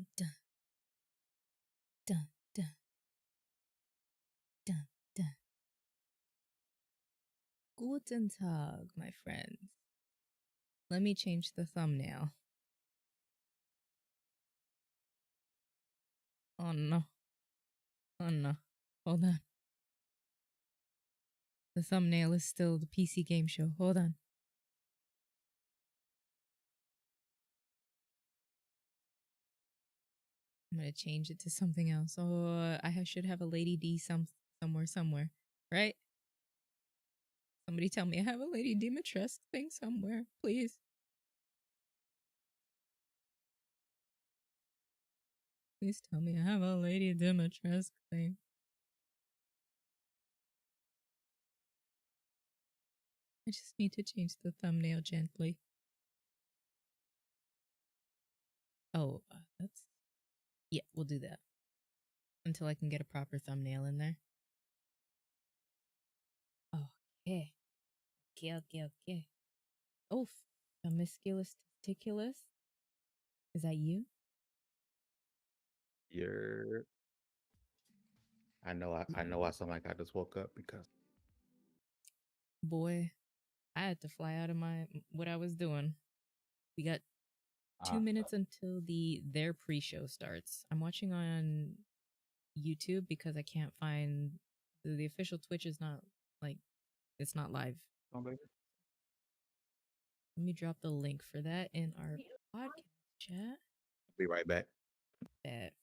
Dun, dun, dun, dun, dun, dun. Guten Tag, my friends. Let me change the thumbnail. Oh no. Oh no. Hold on. The thumbnail is still the PC game show. Hold on. I'm gonna change it to something else. Oh, should have a Lady D somewhere, right? Somebody tell me I have a Lady Dimitrescu thing somewhere, please. Please tell me I have a Lady Dimitrescu thing. I just need to change the thumbnail gently. Oh, yeah, we'll do that until I can get a proper thumbnail in there. Okay. Okay. Oh, promiscuous testiculus. Is that you? You're. I know. I know. I sound like I just woke up because. Boy, I had to fly out of what I was doing. We got 2 minutes until their pre-show starts. I'm watching on YouTube because I can't find the official Twitch is not it's not live. Let me drop the link for that in our podcast chat. Be right back. Bet.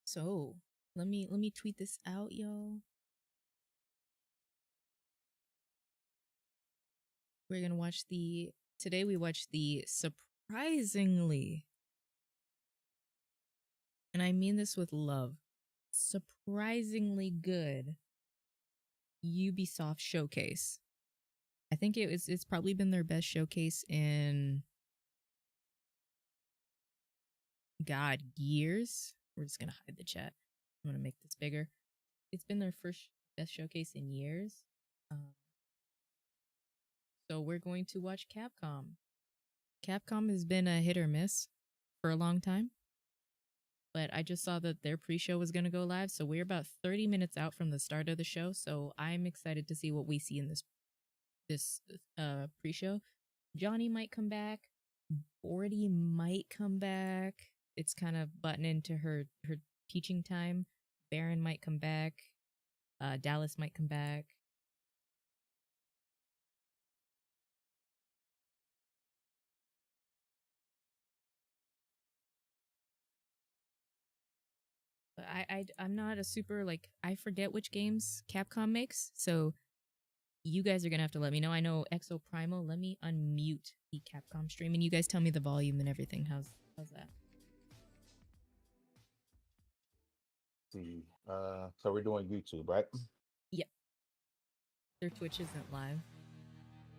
So let me tweet this out, y'all. We're gonna watch today we watched the surprisingly, and I mean this with love, surprisingly good Ubisoft showcase. I think it's probably been their best showcase in years. We're just gonna hide the chat. I'm gonna make this bigger. It's been their first best showcase in years. So we're going to watch Capcom. Capcom has been a hit or miss for a long time. But I just saw that their pre-show was going to go live, so we're about 30 minutes out from the start of the show, so I'm excited to see what we see in this pre-show. Johnny might come back. Bordy might come back. It's kind of butting into her teaching time. Baron might come back. Dallas might come back. But I'm not a super, I forget which games Capcom makes, so you guys are gonna have to let me know. I know Exo Primal. Let me unmute the Capcom stream, and you guys tell me the volume and everything. How's that? See, so we're doing YouTube, right? Yep. Their Twitch isn't live.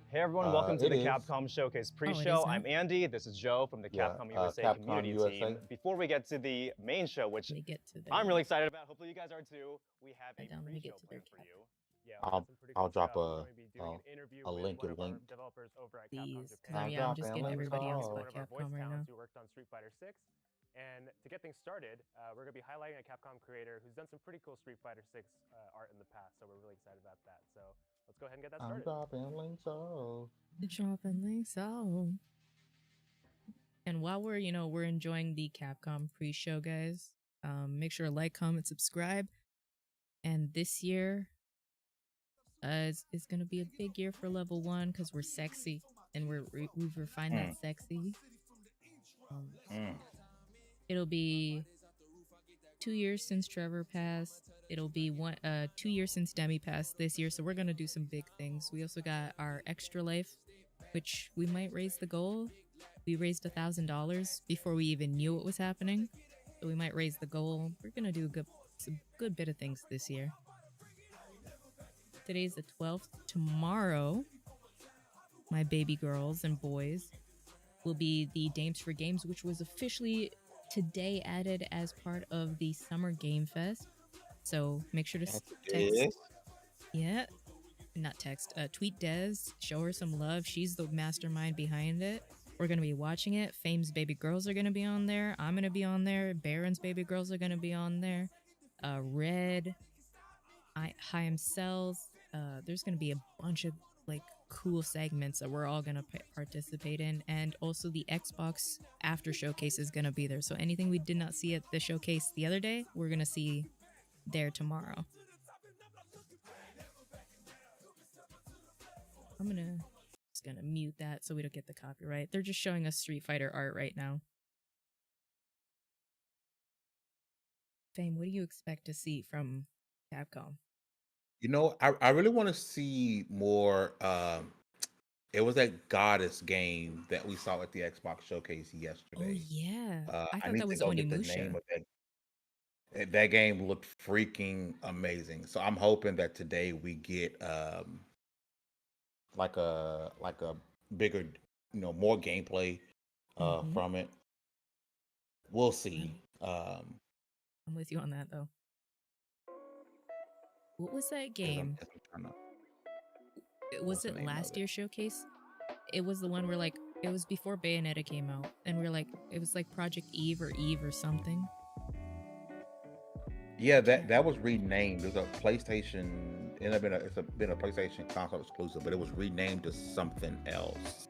Hey everyone, welcome to the Capcom Showcase pre-show. I'm Andy, this is Joe from the Capcom USA community team. Before we get to the main show, which I'm really excited about, hopefully you guys are too, we have a pre-show planned for you. Yeah, I'll drop a link. Developers over at Please, because I'm just getting everybody else but Capcom right now. Who worked on Street Fighter 6. And to get things started, we're going to be highlighting a Capcom creator who's done some pretty cool Street Fighter 6 art in the past, so we're really excited about that. So let's go ahead and get that started. Dropping links off. And while we're enjoying the Capcom pre-show, guys, make sure to like, comment, subscribe. And this year is going to be a big year for level 1 because we're sexy and we've refined that sexy. It'll be 2 years since Trevor passed. It'll be 2 years since Demi passed this year, so we're gonna do some big things. We also got our extra life, which we might raise the goal. We raised $1,000 before we even knew what was happening, so we might raise the goal. We're gonna do some good bit of things this year. Today's the 12th. Tomorrow, my baby girls and boys will be the Dames for Games, which was officially today added as part of the Summer Game Fest. So make sure to text. Yeah, not text. Tweet Des. Show her some love. She's the mastermind behind it. We're going to be watching it. Fame's baby girls are going to be on there. I'm going to be on there. Baron's baby girls are going to be on there. Red, Chaim Cells. There's going to be a bunch of like cool segments that we're all going to participate in. And also the Xbox after showcase is going to be there. So anything we did not see at the showcase the other day, we're going to see there tomorrow. I'm just gonna mute that so we don't get the copyright. They're just showing us Street Fighter art right now. Fame, what do you expect to see from Capcom? You know, I really want to see more. It was that Goddess game that we saw at the Xbox Showcase yesterday. Oh yeah, I thought need that was to go get the Onimusha. name of that. That game looked freaking amazing. So I'm hoping that today we get like a bigger, more gameplay from it. We'll see. I'm with you on that though. What was that game? Was it last year's showcase? It was the one where like it was before Bayonetta came out, and we're like it was like Project Eve or something. Yeah, that was renamed. It was a PlayStation. It's been a PlayStation console exclusive, but it was renamed to something else.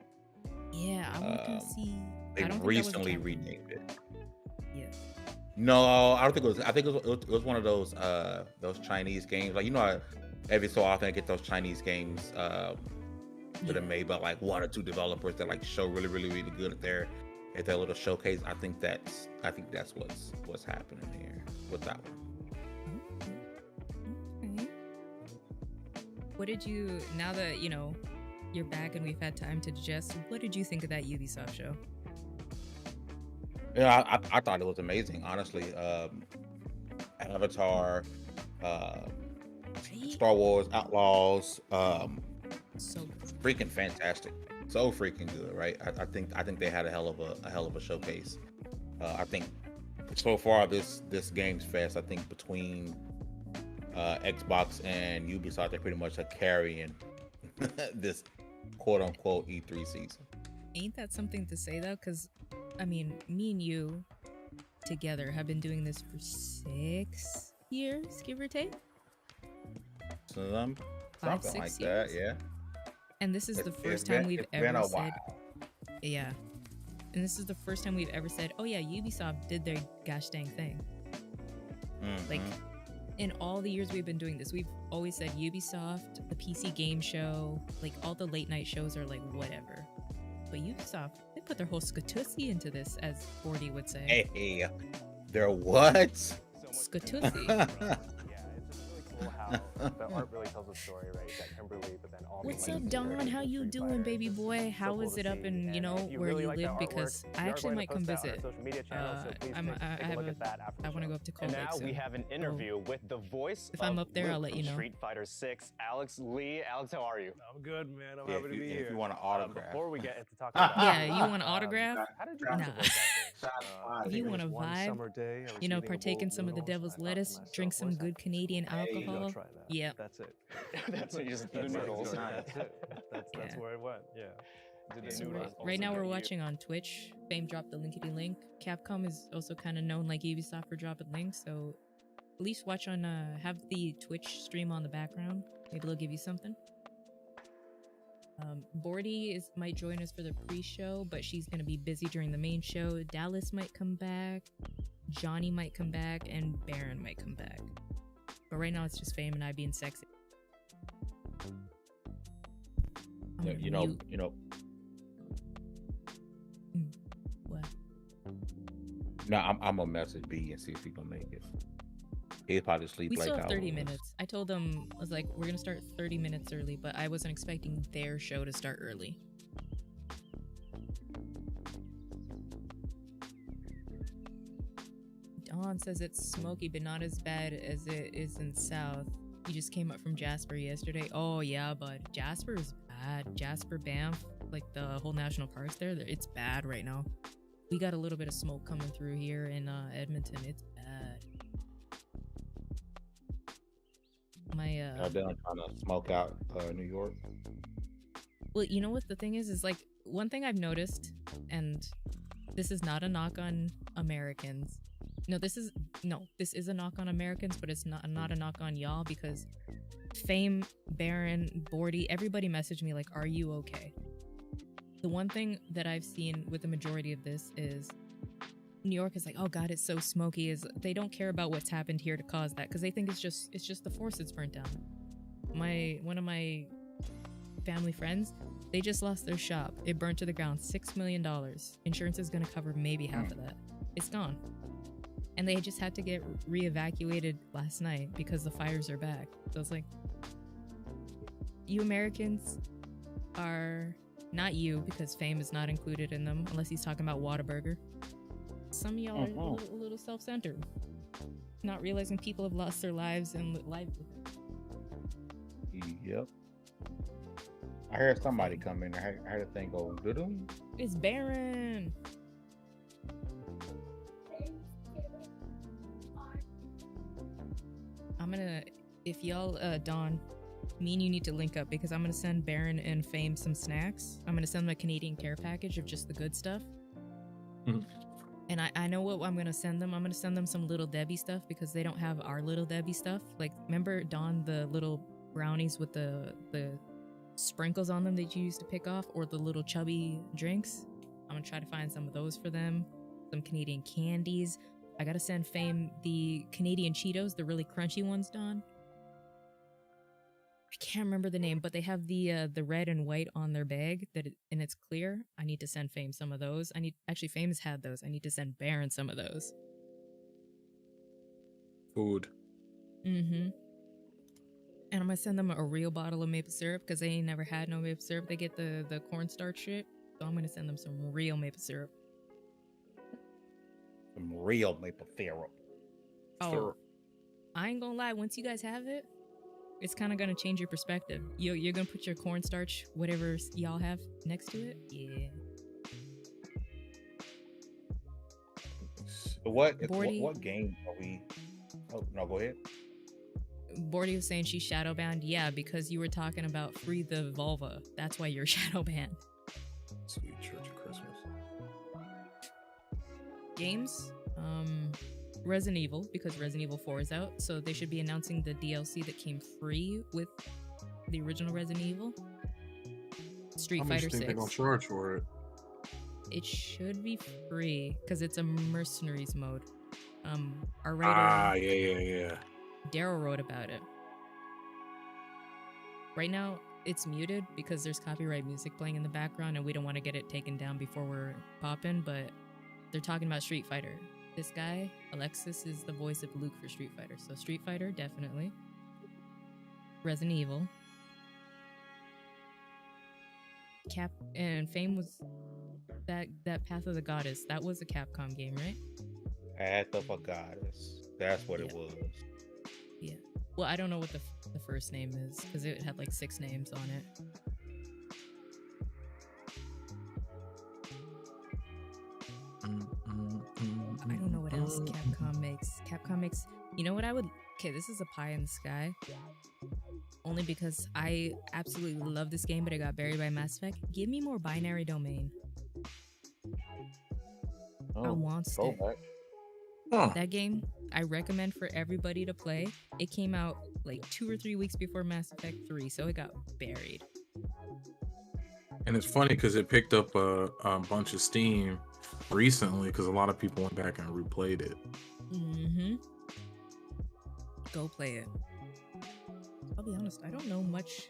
Yeah, I want to see. They recently renamed it. Yeah. No, I don't think it was. I think it was one of those Chinese games. Like every so often I get those Chinese games that are made by like one or two developers that like show really, really, really good at their little showcase. I think that's what's happening here with that one. Okay. What did you, now that you're back and we've had time to digest, what did you think of that Ubisoft show? Yeah, I thought it was amazing, honestly. Avatar, Star Wars Outlaws, so good. Freaking fantastic, so freaking good, right? I think they had a hell of a showcase. I think so far this Games Fest, I think between Xbox and Ubisoft, they're pretty much carrying this quote unquote E3 season. Ain't that something to say though? Because I mean, me and you together have been doing this for 6 years, give or take. Something 5, 6 like years? that, yeah. And this is the first time we've ever said, yeah. And this is the first time we've ever said, oh yeah, Ubisoft did their gosh dang thing. Like, in all the years we've been doing this, we've always said Ubisoft, the PC game show, like all the late night shows are like whatever. But Ubisoft, they put their whole skatussy into this, as Bordy would say. Hey, they're what? Skatussy. Cool how the art really tells a story, right? That Kimberly, but then all What's up, Don? How you doing, baby boy? How is it up in where you live? Because I actually might come visit. I want to go up to Cold Lake. And now we have an interview with the voice. If I'm up there, I'll let you know. Street Fighter 6, Alex Lee. Alex, how are you? I'm good, man. I'm happy to be here. If you want an autograph. Before we get into talking about yeah, you want an autograph? How did you get the voice acting? If you want to vibe, partake in some of the devil's lettuce, drink some good Canadian alcohol. Yeah. That's it. That's it. Just the noodles. That's where it went. Yeah. So right now we're watching on Twitch. Fame dropped the linkity link. Capcom is also kind of known like Ubisoft for dropping links, so at least watch on have the Twitch stream on the background. Maybe they'll give you something. Bordy might join us for the pre-show, but she's gonna be busy during the main show. Dallas might come back, Johnny might come back, and Baron might come back. But right now it's just Fame and I being sexy. You know. What? No, I'm gonna message B and see if he gonna make it. He'll probably sleep. We like still have 30 minutes. I told them, I was like, we're gonna start 30 minutes early, but I wasn't expecting their show to start early. Dawn says it's smoky, but not as bad as it is in South. You just came up from Jasper yesterday. Oh yeah, but Jasper is bad. Jasper, Banff, like the whole national parks there, it's bad right now. We got a little bit of smoke coming through here in Edmonton. It's bad. I've been trying to smoke out New York. Well, you know what the thing is like one thing I've noticed, and this is not a knock on Americans. This is a knock on Americans, but it's not a knock on y'all, because Fame, Baron, Bordy, everybody messaged me like, "Are you okay?" The one thing that I've seen with the majority of this is New York is like, "Oh God, it's so smoky." Is they don't care about what's happened here to cause that, because they think it's just the force that's burnt down. One of my family friends, they just lost their shop. It burned to the ground. $6 million. Insurance is going to cover maybe half of that. It's gone. And they just had to get re-evacuated last night because the fires are back. So it's like, you Americans are not you, because Fame is not included in them unless he's talking about Whataburger. Some of y'all are a little self-centered, not realizing people have lost their lives and livelihood. Yep. I heard somebody come in. I heard a thing go, doo-doo. It's Baron. I'm gonna, if y'all, Dawn, me and you need to link up, because I'm gonna send Baron and Fame some snacks. I'm gonna send them a Canadian care package of just the good stuff. And I know what I'm gonna send them. I'm gonna send them some Little Debbie stuff, because they don't have our Little Debbie stuff. Like, remember, Dawn, the little brownies with the sprinkles on them that you used to pick off, or the little chubby drinks? I'm gonna try to find some of those for them. Some Canadian candies. I gotta send Fame the Canadian Cheetos, the really crunchy ones, Dawn. I can't remember the name, but they have the red and white on their bag and it's clear. I need to send Fame some of those. Actually, Fame has had those. I need to send Baron some of those. Food. Mm-hmm. And I'm gonna send them a real bottle of maple syrup, because they ain't never had no maple syrup. They get the cornstarch shit. So I'm gonna send them some real maple syrup. Some real maple syrup. Oh, I ain't gonna lie. Once you guys have it, it's kind of gonna change your perspective. You're gonna put your cornstarch, whatever y'all have, next to it. Yeah. What game are we? Oh no, go ahead. Bordy was saying she's shadow banned. Yeah, because you were talking about free the vulva. That's why you're shadow banned. Sweet Church of Christmas. Games, Resident Evil, because Resident Evil 4 is out, so they should be announcing the DLC that came free with the original Resident Evil. Street Fighter 6. They're gonna charge for it. It should be free because it's a mercenaries mode. Our writer, yeah. Daryl wrote about it. Right now, it's muted because there's copyright music playing in the background, and we don't want to get it taken down before we're popping. But they're talking about Street Fighter. This guy, Alexis, is the voice of Luke for Street Fighter. So Street Fighter, definitely. Resident Evil. And Fame was that Path of the Goddess. That was a Capcom game, right? Path of a Goddess. That's what it was. Yeah. Well, I don't know what the first name is, because it had like 6 names on it. I don't know what else Capcom makes. Capcom makes... You know what I would... Okay, this is a pie in the sky. Only because I absolutely love this game, but it got buried by Mass Effect. Give me more Binary Domain. I want it. That game, I recommend for everybody to play. It came out like 2 or 3 weeks before Mass Effect 3, so it got buried. And it's funny because it picked up a bunch of steam recently because a lot of people went back and replayed it. Mm-hmm. Go play it. I'll be honest, I don't know much.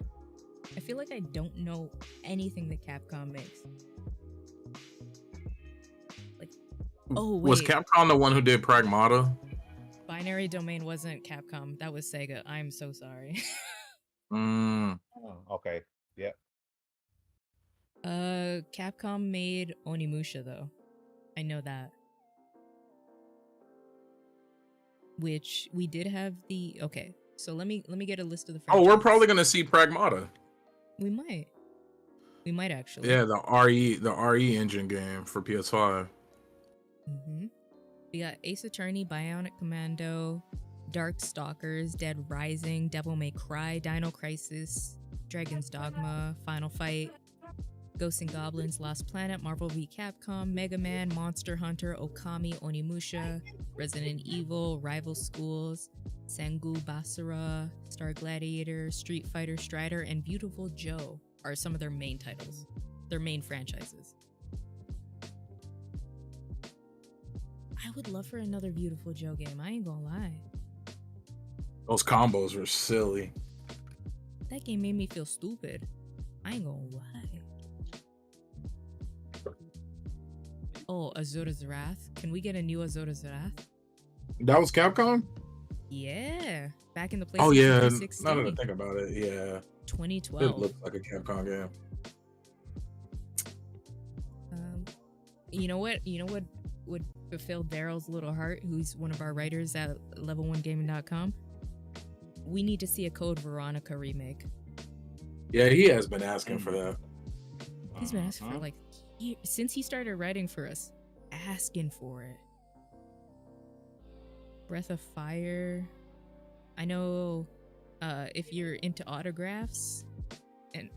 I feel like I don't know anything that Capcom makes. Like, oh wait. Was Capcom the one who did Pragmata? Binary Domain wasn't Capcom. That was Sega. I'm so sorry. Okay. Yep. Capcom made Onimusha though. I know that. Which we did have the okay. So let me get a list of the franchises. Oh, we're probably gonna see Pragmata. We might actually. Yeah, the RE engine game for PS5. Mm-hmm. We got Ace Attorney, Bionic Commando, Dark Stalkers, Dead Rising, Devil May Cry, Dino Crisis, Dragon's Dogma, Final Fight, Ghosts and Goblins, Lost Planet, Marvel v Capcom, Mega Man, Monster Hunter, Okami, Onimusha, Resident Evil, Rival Schools, Sengu Basara, Star Gladiator, Street Fighter Strider, and Beautiful Joe are some of their main titles, their main franchises. I would love for another Beautiful Joe game, I ain't gonna lie. Those combos were silly. That game made me feel stupid. I ain't gonna lie. Oh, Azura's Wrath. Can we get a new Azura's Wrath? That was Capcom? Yeah. Back in the PlayStation Oh, yeah. 360. Now that I think about it, yeah. 2012. It looks like a Capcom game. You know what would fulfill Daryl's little heart, who's one of our writers at level1gaming.com? We need to see a Code Veronica remake. Yeah, he has been asking for that. He's been asking for since he started writing for us, asking for it. Breath of Fire. I know if you're into autographs, and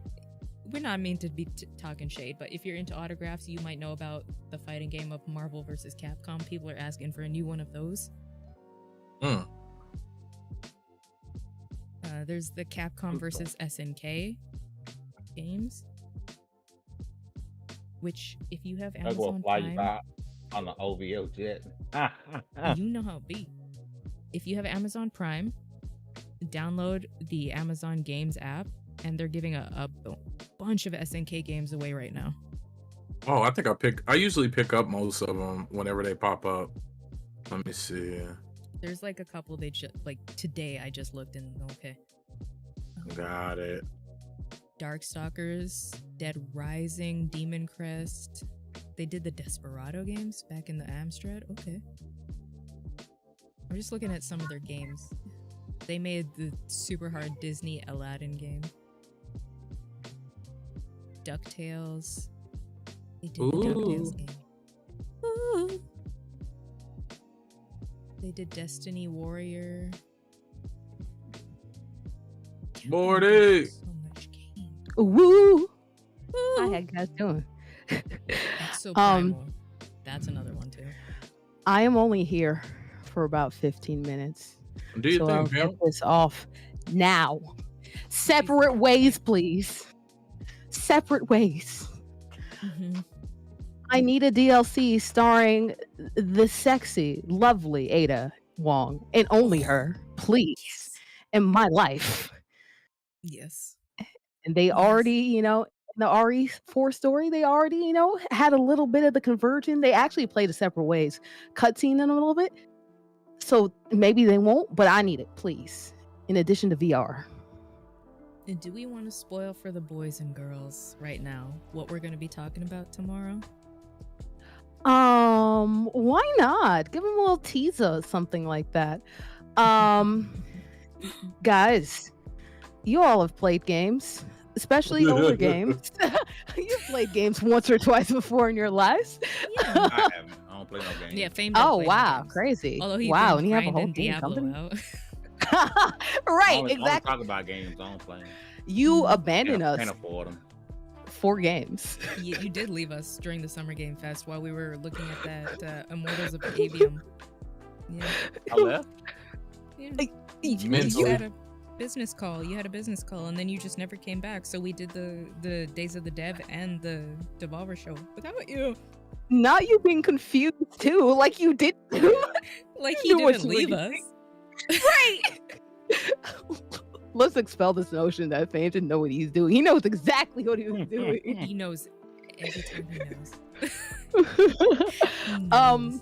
we're not mean to be talking shade, but if you're into autographs, you might know about the fighting game of Marvel vs. Capcom. People are asking for a new one of those. There's the Capcom vs. SNK games, which if you have Amazon Prime, on the OVO jet. you know how it be. If you have Amazon Prime, download the Amazon Games app, and they're giving a bunch of SNK games away right now. Oh, I usually pick up most of them whenever they pop up. Let me see. There's like a couple they just today I just looked and okay. Got it. Darkstalkers, Dead Rising, Demon Crest. They did the Desperado games back in the Amstrad. Okay. I'm just looking at some of their games. They made the super hard Disney Aladdin game. DuckTales. They did the DuckTales game. Ooh. They did Destiny Warrior. Morty! So much game. Woo! How you guys doing? Exo Primal. That's another one too. I am only here for about 15 minutes. Do you so think, I'll get this off now. Separate ways, please. Separate ways. Mm-hmm. I need a DLC starring the sexy, lovely Ada Wong, and only her, please, Yes. in my life. Yes. And they already, in the RE4 story, they already, had a little bit of the conversion. They actually played a separate ways cutscene in a little bit. So maybe they won't, but I need it, please. In addition to VR. And do we want to spoil for the boys and girls right now what we're going to be talking about tomorrow? Why not? Give them a little teaser, something like that. Guys, you all have played games, especially older games. You've played games once or twice before in your lives. Yeah. I haven't. I don't play no games. Yeah, Fame. Oh wow, crazy! Although he's wow, been and you have a whole grinding game Diablo company. out. Right, I exactly. talk about games. I don't play them. You abandoned us Can't afford them. 4 games. You did leave us during the Summer Game Fest while we were looking at that Immortals of Avium. Yeah. I left. Yeah. Mentally. You had a business call. You had a business call, and then you just never came back. So we did the Days of the Dev and the Devolver show without you. Not you being confused too, like you did. Like he You knew what didn't you were leave doing. us. Right. Let's expel this notion that Fame didn't know what he's doing. He knows exactly what he was doing. He knows every time he knows.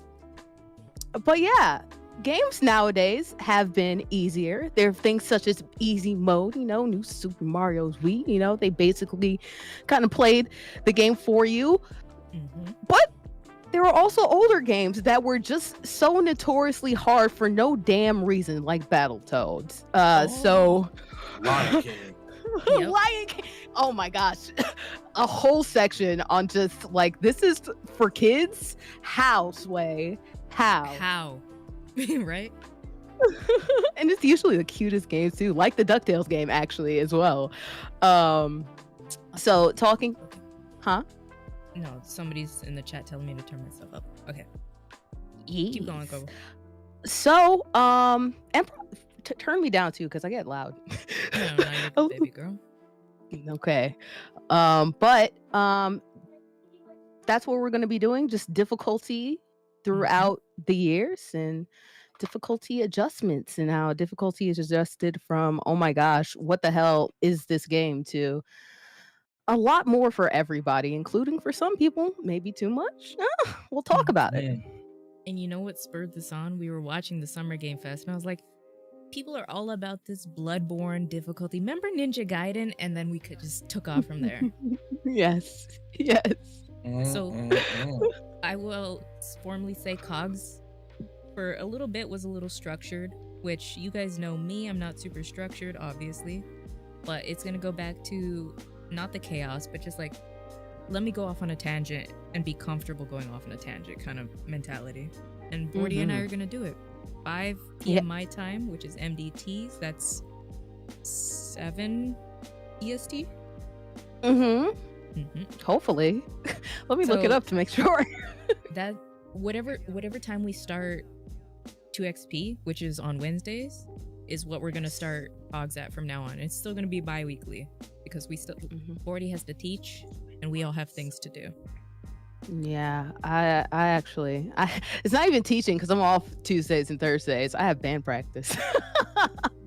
But yeah, games nowadays have been easier. There are things such as easy mode, new Super Mario's Wii, they basically kind of played the game for you. Mm-hmm. But there are also older games that were just so notoriously hard for no damn reason, like Battletoads. So Lion King. Yep. Lion King. Oh my gosh. A whole section on just like, this is for kids. How, Sway? How? Right? And it's usually the cutest games too, like the DuckTales game actually as well. So talking Huh? No, somebody's in the chat telling me to turn myself up. Okay. Yes. Keep going, go. So, and turn me down too, because I get loud. No, you're good, baby girl. Okay. But that's what we're going to be doing, just difficulty throughout the years and difficulty adjustments, and how difficulty is adjusted from, oh my gosh, what the hell is this game, to a lot more for everybody, including for some people, maybe too much. We'll talk about it. And you know what spurred this on? We were watching the Summer Game Fest, and I was like, people are all about this Bloodborne difficulty. Remember Ninja Gaiden? And then we just took off from there. Yes. So I will formally say COGS for a little bit was a little structured, which you guys know me, I'm not super structured, obviously. But it's going to go back to not the chaos, but just like, let me go off on a tangent and be comfortable going off on a tangent kind of mentality. And Bordy and I are going to do it. 5 p.m. my time, which is MDT. That's 7 EST. Hopefully. Let me look it up to make sure. That whatever time we start 2XP, which is on Wednesdays, is what we're gonna start COGS at from now on. It's still gonna be bi-weekly because we still Bordy has to teach and we all have things to do. Yeah, I actually it's not even teaching because I'm off Tuesdays and Thursdays. I have band practice.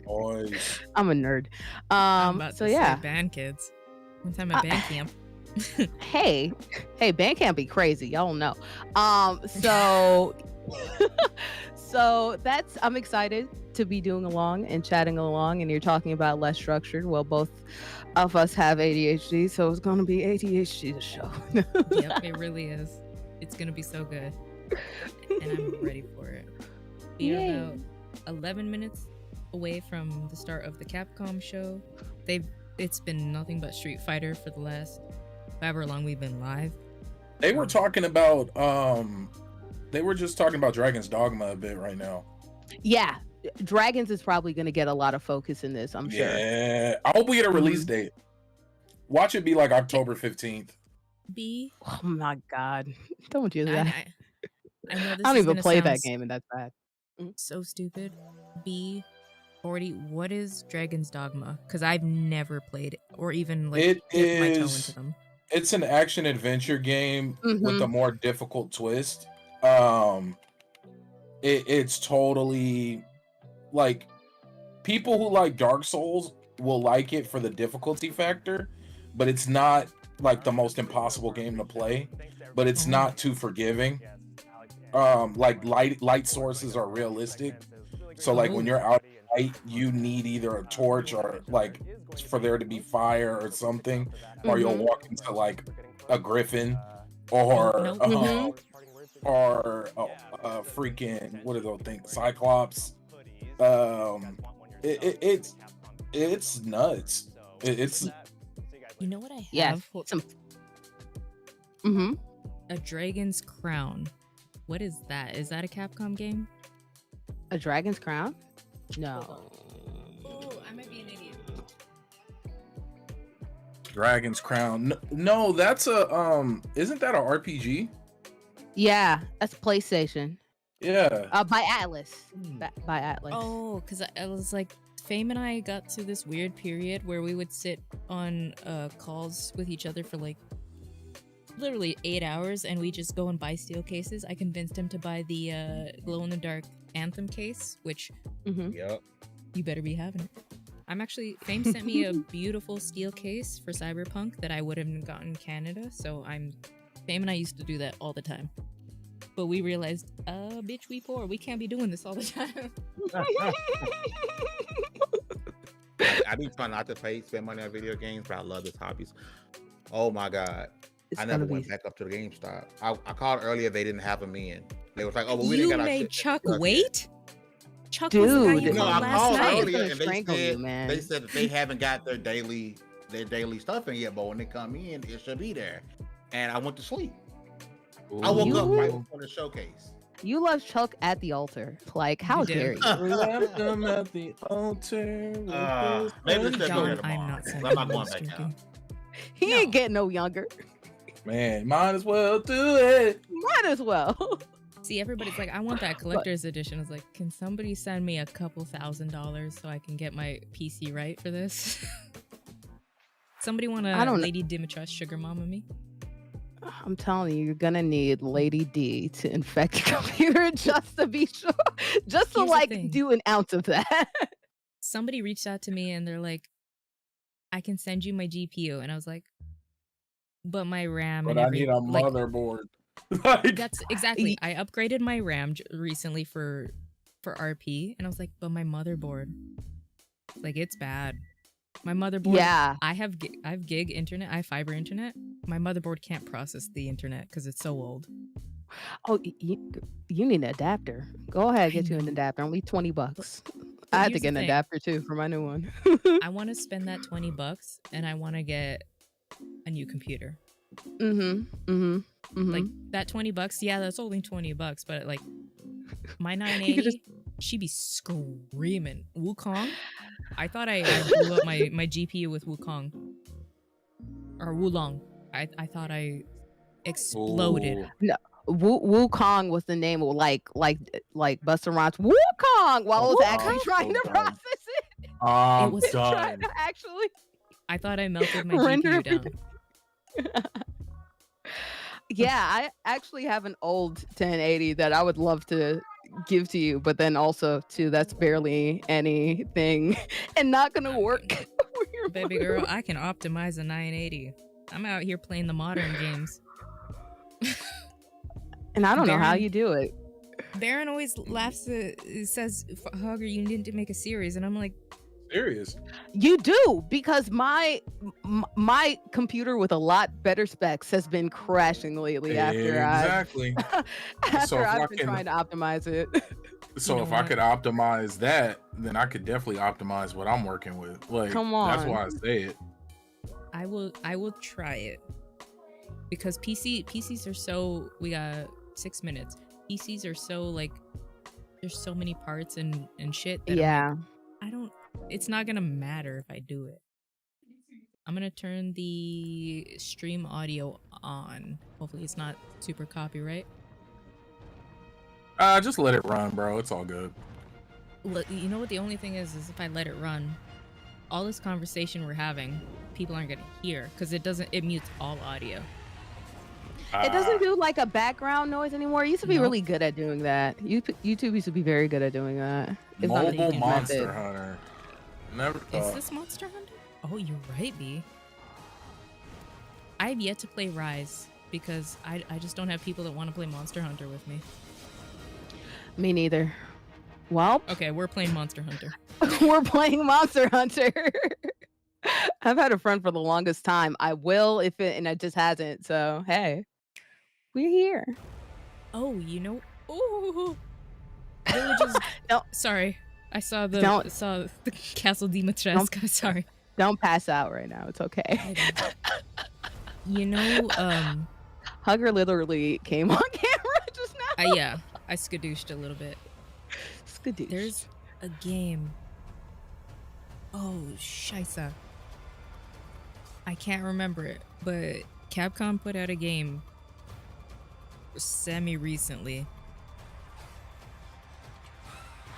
Boys. I'm a nerd. I'm about so to yeah, say band kids. One time at band camp. hey, band camp be crazy. Y'all know. So so that's, I'm excited to be doing along and chatting along. And you're talking about less structured. Well, both of us have ADHD, so it's gonna be ADHD the show. Yep, it really is. It's gonna be so good, and I'm ready for it. We are about 11 minutes away from the start of the Capcom show. It's been nothing but Street Fighter for the last however long we've been live. They were talking about they were just talking about Dragon's Dogma a bit right now. Yeah, Dragons is probably going to get a lot of focus in this, I'm sure. Yeah, I hope we get a release date. Watch it be like October 15th. Oh my god, don't do that. I know this I don't is even gonna play sound that game, and that's bad. So stupid. Bordy, what is Dragon's Dogma? Because I've never played it or even like dipped my toe into them. It's an action adventure game with a more difficult twist. It's totally like, people who like Dark Souls will like it for the difficulty factor, but it's not like the most impossible game to play, but it's not too forgiving. Like light sources are realistic, so like when you're out at night, you need either a torch or like for there to be fire or something, or you'll walk into like a griffin or freaking, what are those things, Cyclops. It's nuts. It's you know what I have? Yeah. A Dragon's Crown. What is that? Is that a Capcom game? A Dragon's Crown? No. Oh, I might be an idiot. Dragon's Crown. No, that's a isn't that a RPG? Yeah, that's PlayStation. Yeah. By Atlas. By Atlas. Oh, because I was like, Fame and I got to this weird period where we would sit on calls with each other for like literally 8 hours, and we just go and buy steel cases. I convinced him to buy the glow-in-the-dark Anthem case, which you better be having it. I'm actually, Fame sent me a beautiful steel case for Cyberpunk that I would have gotten in Canada, so Fame and I used to do that all the time. But we realized, bitch, we poor. We can't be doing this all the time. I be trying not to spend money on video games, but I love this hobbies. Oh my god. I never went back up to the GameStop. I called earlier, they didn't have them in. They was like, oh, well, we didn't got our shit. You made Chuck wait? Chuck Dude, was the guy you no, I called called last night. earlier, and they said that they haven't got their daily stuff in yet, but when they come in, it should be there. And I went to sleep. I woke up right before the showcase. You love Chuck at the altar. Like, how dare you? Left them at the altar. Maybe it's John, tomorrow. I'm not I'm not going back out. He ain't getting no younger. Man, might as well do it. Might as well. See, everybody's like, I want that collector's edition. I was like, can somebody send me a couple $1,000s so I can get my PC right for this? Somebody want to Lady Dimitrescu sugar mama me? I'm telling you, you're gonna need Lady D to infect your computer just to be sure, just to like do an ounce of that. Somebody reached out to me and they're like, I can send you my GPU, and I was like, but my RAM. But I need a motherboard. That's exactly. I upgraded my RAM recently for RP, and I was like, but my motherboard, like, it's bad. My motherboard, yeah. I have gig internet. I have fiber internet. My motherboard can't process the internet because it's so old. Oh, you need an adapter. Go ahead, get you an adapter. Only $20. I had to get an adapter too for my new one. I want to spend that $20 and I want to get a new computer. Like that $20. Yeah, that's only $20. But like my 980, she'd be screaming. Wukong. I thought I blew up my GPU with Wukong or Wulong. I thought I exploded. Ooh. No, Wukong was the name of like Busta Rhymes. Wukong, while I was actually trying to process it. It was done. Actually, I thought I melted my GPU down. Yeah, I actually have an old 1080 that I would love to give to you, but then also too, that's barely anything and not gonna work. Baby girl, I can optimize a 980. I'm out here playing the modern games. And I don't know how you do it. Baron always laughs, says, Hugger, you need to make a series. And I'm like, serious? You do, because my computer with a lot better specs has been crashing lately after I've been trying to optimize it. So if I could optimize that, then I could definitely optimize what I'm working with. Like, come on. That's why I say it. I will try it. Because PCs are so, we got 6 minutes. PCs are so like, there's so many parts and shit that I don't, it's not gonna matter if I do it. I'm gonna turn the stream audio on. Hopefully it's not super copyright. Just let it run, bro. It's all good. Look, you know what the only thing is if I let it run, all this conversation we're having, people aren't gonna hear because it mutes all audio. It doesn't do like a background noise anymore. It used to be really good at doing that. YouTube used to be very good at doing that. It's Mobile Monster Hunter. Never thought. Is this Monster Hunter? Oh, you're right, B. I have yet to play Rise because I just don't have people that want to play Monster Hunter with me. Me neither. Well, okay, we're playing Monster Hunter. We're playing Monster Hunter. I've had a friend for the longest time. I will and it just hasn't. So hey, we're here. Oh, you know. Oh, villages. No, sorry. I saw the Castle Dimitrescu. Sorry. Don't pass out right now. It's okay. You know, Hugger literally came on camera just now. Yeah, I skadooshed a little bit. Skadoosh. There's a game. Oh, scheisse. I can't remember it, but Capcom put out a game semi-recently.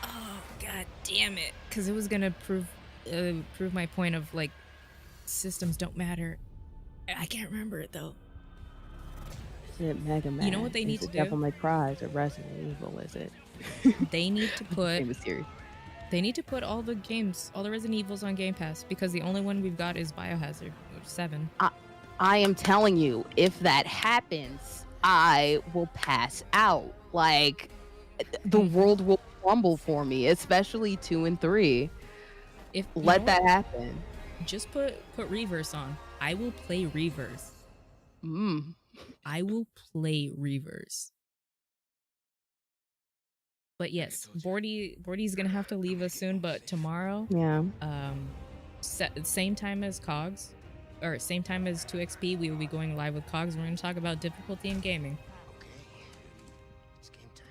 Oh, god damn it. Because it was going to prove my point of, like, systems don't matter. I can't remember it, though. Is it Mega Man? You know what they need to do? Devil May Cry or Resident Evil, is it? They need to put... serious. They need to put all the games, all the Resident Evils on Game Pass because the only one we've got is Biohazard 7. I am telling you, if that happens, I will pass out. Like, the world will crumble for me, especially 2 and 3. Let that happen. Just put Reverse on. I will play Reverse. I will play Reverse. But yes, Bordy's gonna have to leave us soon. But tomorrow, same time as Cogs, or same time as 2XP, we will be going live with Cogs. We're gonna talk about difficulty in gaming. It's game time.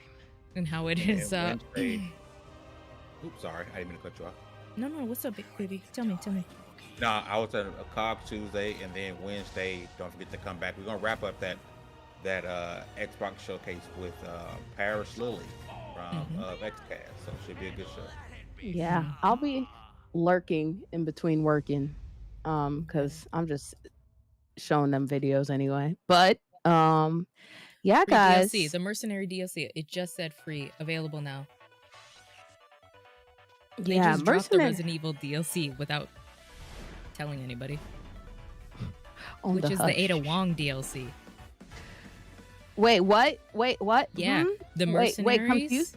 And how it is. Oops, sorry, I didn't mean to cut you off. No, what's up, baby? Tell me. No, I was at a COG Tuesday, and then Wednesday. Don't forget to come back. We're gonna wrap up that Xbox showcase with Paris Lily from XCast. So it should be a good show. Yeah, I'll be lurking in between working, because I'm just showing them videos anyway. But yeah, free guys. DLC, the Mercenary DLC. It just said free, available now. They just dropped the Resident Evil DLC without telling anybody. Which is the Ada Wong DLC. Wait, what? Yeah, the Mercenaries. Wait, confused?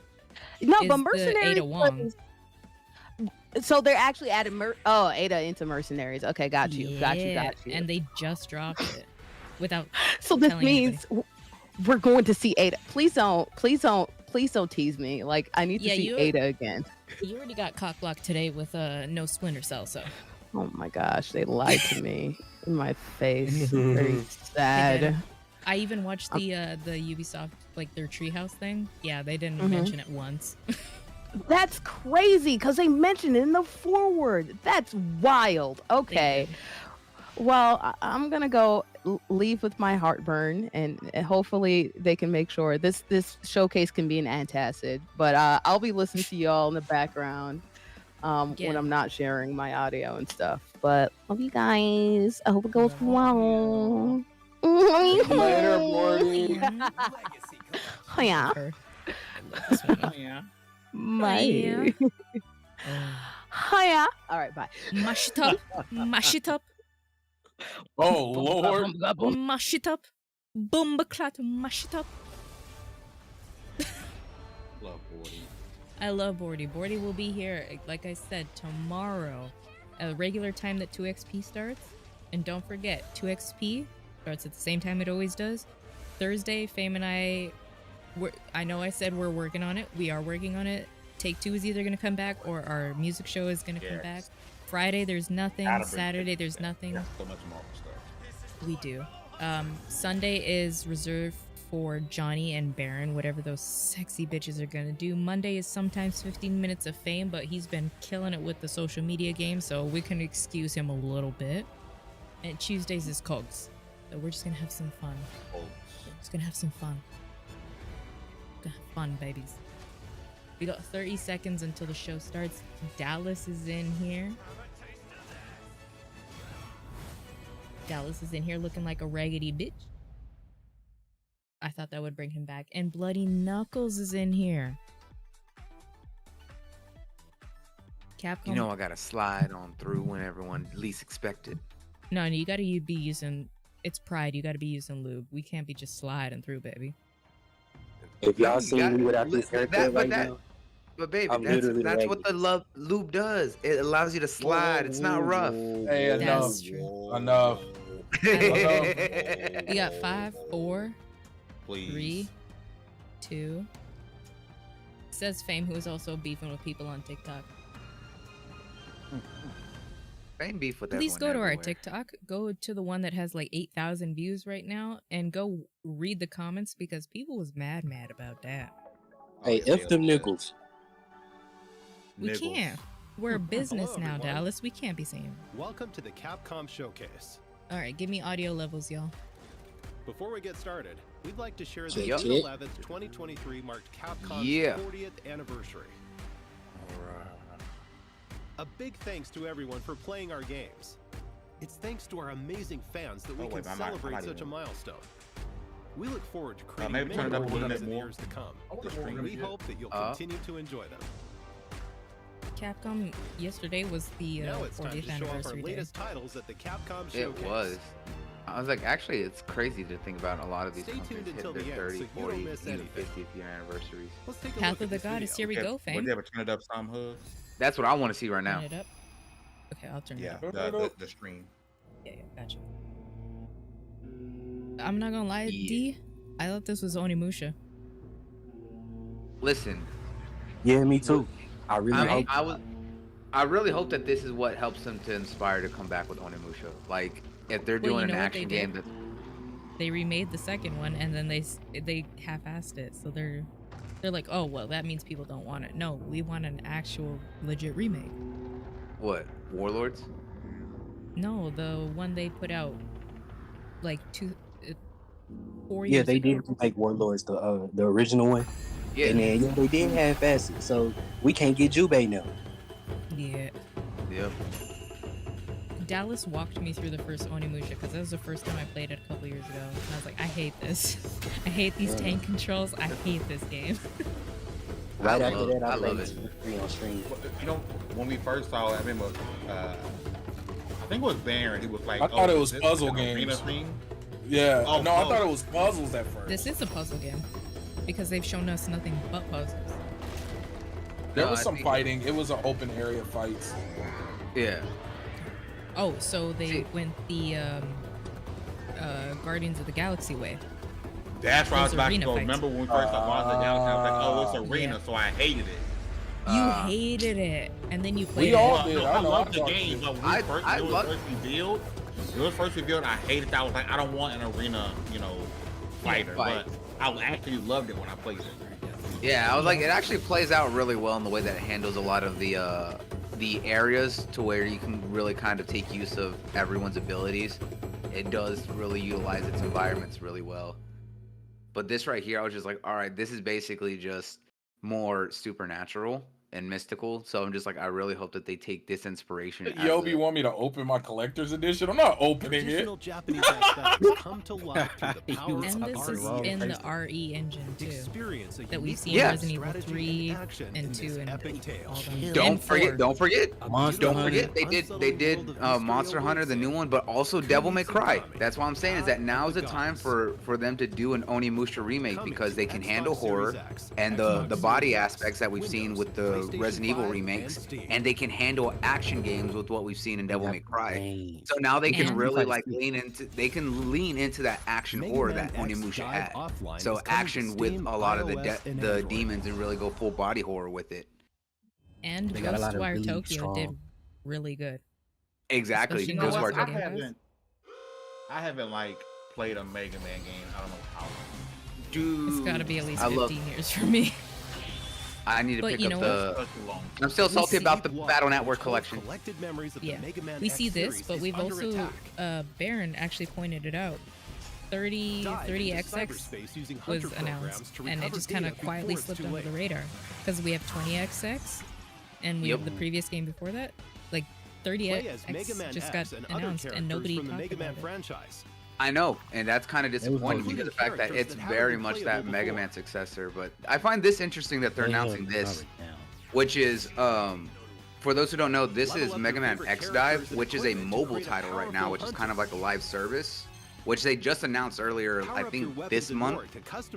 No, but Mercenaries. Ada Wong. So they're actually adding Ada into Mercenaries. Okay, got you. And they just dropped it without. So this means we're going to see Ada. Please don't tease me. Like, I need to see Ada again. You already got cock blocked today with no Splinter Cell, so. Oh my gosh, they lied to me in my face. Very sad. I even watched the Ubisoft, like, their treehouse thing. Yeah, they didn't mention it once. That's crazy because they mentioned it in the forward. That's wild. Okay. Well, I'm going to go leave with my heartburn, and hopefully they can make sure this showcase can be an antacid. But I'll be listening to y'all in the background when I'm not sharing my audio and stuff. But love you guys. I hope it goes well. Later, Morty. Yeah. My. Hiya. All right, bye. Mash it up. Mash it up. Oh, Lord. Mash it up. Boomba-clat. Mash it up. Love Bordy. I love Bordy. Bordy will be here, like I said, tomorrow at a regular time that 2XP starts. And don't forget, 2XP starts at the same time it always does. Thursday, Fame and I know I said we're working on it. We are working on it. Take Two is either going to come back or our music show is going to come back. Friday, there's nothing. Saturday, there's nothing. So much more stuff. We do. Sunday is reserved for Johnny and Baron, whatever those sexy bitches are going to do. Monday is sometimes 15 minutes of Fame, but he's been killing it with the social media game, so we can excuse him a little bit. And Tuesdays is Cogs. So we're just going to have some fun. We're just going to have some fun. Fun, babies. We got 30 seconds until the show starts. Dallas is in here. Dallas is in here looking like a raggedy bitch. I thought that would bring him back. And Bloody Knuckles is in here. Capcom. You know I gotta slide on through when everyone least expected. No, you gotta be using. It's Pride. You gotta be using lube. We can't be just sliding through, baby. If y'all see me without this haircut now, but baby, that's what the lube does. It allows you to slide. It's not rough. Hey, enough. That's true. Enough. We got 5, 4, Please. 3, 2. Says Fame, who is also beefing with people on TikTok. Fame beef with Please go to our TikTok. Go to the one that has like 8,000 views right now and go read the comments because people was mad about that. Hey, F them nickels. We can't. We're a business now, Dallas. We can't be saying. Welcome to the Capcom Showcase. All right, give me audio levels, y'all. Before we get started, we'd like to share that Check June it. 11th, 2023 marked Capcom's 40th anniversary. A big thanks to everyone for playing our games. It's thanks to our amazing fans that we can celebrate such a milestone. We look forward to creating many more games in the years to come. We hope that you'll continue to enjoy them. Capcom yesterday was the Now it's time 40th to show off our anniversary day. latest titles at the Capcom Showcase. It was. I was like, actually, it's crazy to think about a lot of these Stay tuned companies until hit their the end 30, so you 40, don't miss even anything. 50th year anniversaries. Let's take a Path look of at the this Goddess, video. here we go, Fame. Would you ever turn it up some, Hug? That's what I want to see right now. Turn it up. Okay, I'll turn it Yeah, up. the stream. Yeah, gotcha. I'm not gonna lie, D. I thought this was Onimusha. Listen. Yeah, me too. I really hope. I really hope that this is what helps them to inspire to come back with Onimusha. Like, if they're doing an action game that they remade the second one and then they half-assed it, so they're like, oh well, that means people don't want it. No, we want an actual legit remake. What, Warlords? No, the one they put out like 4 years Yeah, they ago. did make Warlords the original one. Yeah. And then they did have Facet, so we can't get Jubei now. Yeah. Yep. Dallas walked me through the first Onimusha because that was the first time I played it a couple years ago. And I was like, I hate this. I hate these tank controls. I hate this game. Right after that, I love it. On stream. You know, when we first saw it, I remember, I think it was Baron. He was like, I thought it was puzzle games. Yeah. Oh, no, I thought it was puzzles at first. This is a puzzle game because they've shown us nothing but puzzles. There was some fighting. It was an open area fights. Yeah. Oh, so they went the Guardians of the Galaxy way. That's why I was about to go. Fights. Remember when we first saw Guardians of the Galaxy? I was like, oh, it's arena, so I hated it. You hated it, and then you played we all it. did. No, I loved the game, but when it was first revealed, I hated that. I was like, I don't want an arena, fighter. But I actually loved it when I played it. Yeah, I was like, it actually plays out really well in the way that it handles a lot of the areas to where you can really kind of take use of everyone's abilities. It does really utilize its environments really well. But this right here, I was just like, all right, this is basically just more supernatural and mystical. So I'm just like, I really hope that they take this inspiration. Yobi want me to open my collector's edition? I'm not opening it. Japanese aspects come to life through the power And of this is RE. in the RE engine too. Experience that we've seen Resident Evil 3 and 2 and all them. Don't forget, they did Monster Hunter, the new one, but also Devil May Cry. That's what I'm saying is that now is the time for them to do an Onimusha remake because they can handle horror and the body aspects that we've seen with the Resident Evil remakes, and they can handle action games with what we've seen in Devil May Cry. So now they can really lean into that action horror that Onimusha had. So action with a lot of the demons and really go full body horror with it. And Ghostwire Tokyo did really good. Exactly. Ghostwire. I haven't played a Mega Man game. I don't know how long. Dude, it's got to be at least 15 years for me. I need to pick up the. I'm still salty about the Battle Network collection. Yeah, we see this, but we've also Baron actually pointed it out. 30XX was announced, and it just kind of quietly slipped under the radar because we have 20XX, and we have the previous game before that. 30XX just got announced, and nobody talked about it. I know, and that's kind of disappointing because of the fact that it's very much that Mega Man successor. But I find this interesting that they're announcing this, which is, for those who don't know, this is Mega Man X Dive, which is a mobile title right now, which is kind of like a live service, which they just announced earlier, I think this month,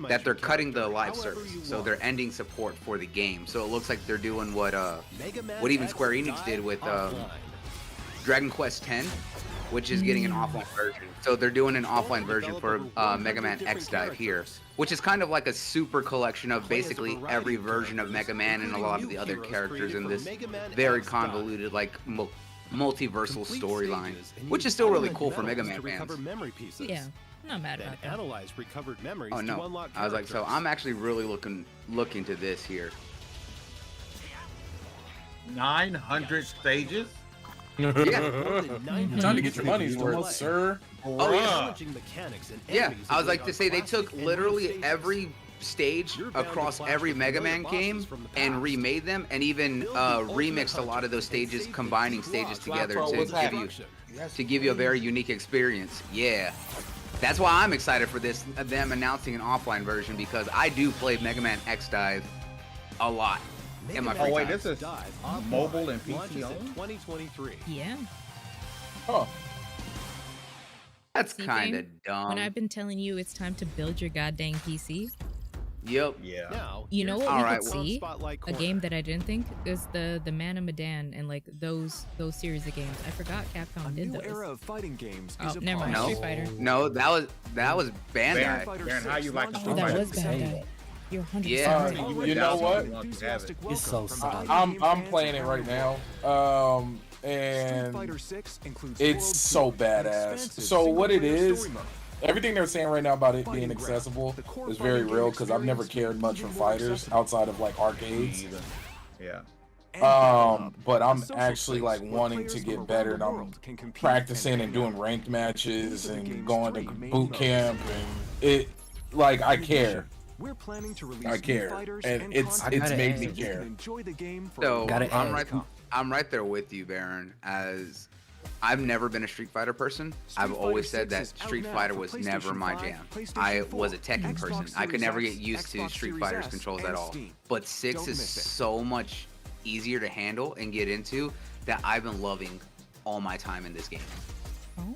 that they're cutting the live service. So they're ending support for the game. So it looks like they're doing what even Square Enix did with Dragon Quest X, which is getting an offline version. So they're doing an offline version for Mega Man X Dive here, which is kind of like a super collection of basically every version of Mega Man and a lot of the other characters in this very convoluted, multiversal storyline, which is still really cool for Mega Man fans. Yeah, I'm not mad about that. Analyze recovered memories. Oh no, I was like, so I'm actually really looking to this here. 900 stages. Yeah. Time to get your money's worth, sir. Oh yeah. Yeah, I was like to say they took literally every stage across every Mega Man game and remade them, and even remixed a lot of those stages, combining stages together to give you a very unique experience. Yeah, that's why I'm excited for this, them announcing an offline version, because I do play Mega Man X Dive a lot. In my free time. Wait, this is mobile and PC only? 2023. Yeah. Oh. That's kind of dumb. When I've been telling you it's time to build your goddamn PC. Yep. Yeah. Now, you know what we could see? A game that I didn't think is the Man of Medan and those series of games. I forgot Capcom did those. Era of fighting games oh, never mind. Street Fighter. No, that was Bandai. Baron, how you like Oh, that was Bandai. You're 100%. Yeah. You know what? It's so sad. I'm playing it right now. And it's so badass. So what it is, everything they're saying right now about it being accessible is very real, because I've never cared much for fighters outside of arcades. Yeah. But I'm actually like wanting to get better, and I'm practicing and doing ranked matches and going to boot camp, and it like I care. We're planning to release I care, and it's made me care. So I'm right there with you, Baron. As I've never been a Street Fighter person. I've always said that Street Fighter was never my jam. I was a Tekken person. I could never get used to Street Fighter's controls at all. But 6 is so much easier to handle and get into that I've been loving all my time in this game. Oh,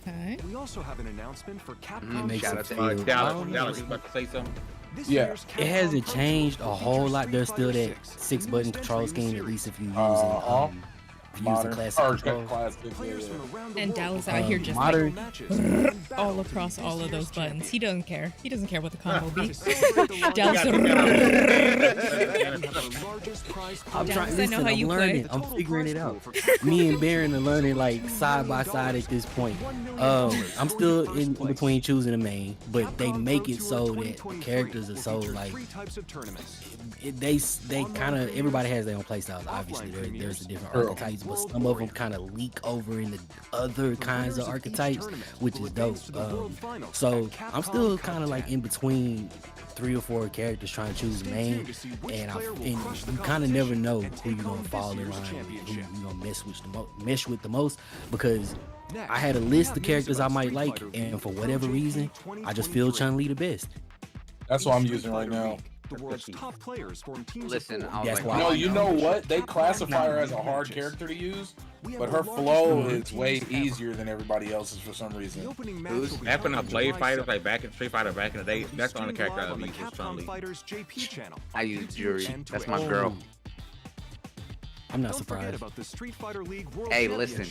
okay. We also have an announcement for Capcom. Shout out to Dallas, you about to say something? Yeah, it hasn't changed a whole lot. There's still that 6-button control scheme, at least if you're using classic controls. And Dallas out here just all across all of those buttons. He doesn't care. He doesn't care what the combo be. Dallas, I'm trying. Listen, I'm learning. I'm figuring it out. Me and Baron are learning like side by side at this point. I'm still in between choosing a main, but they make it so that the characters are so like they kind of everybody has their own playstyles. Obviously, there's the different archetypes, but some of them kind of leak over into other kinds of archetypes, which is dope. So I'm still kind of like in between 3 or 4 characters trying to choose a main, and you kind of never know who you're gonna fall in line with, who you're gonna mesh with the most, because I had a list of characters I might like, and for whatever reason, I just feel Chun-Li the best. That's what I'm using right now. The world's top players form teams. Listen, no, you know what? They classify her as a hard character to use, but her flow is way easier than everybody else's for some reason. Back when I played fighters, like back in Street Fighter back in the day, that's the only character I used was Chun-Li. I use Jury. That's my girl. I'm not surprised. Hey, listen,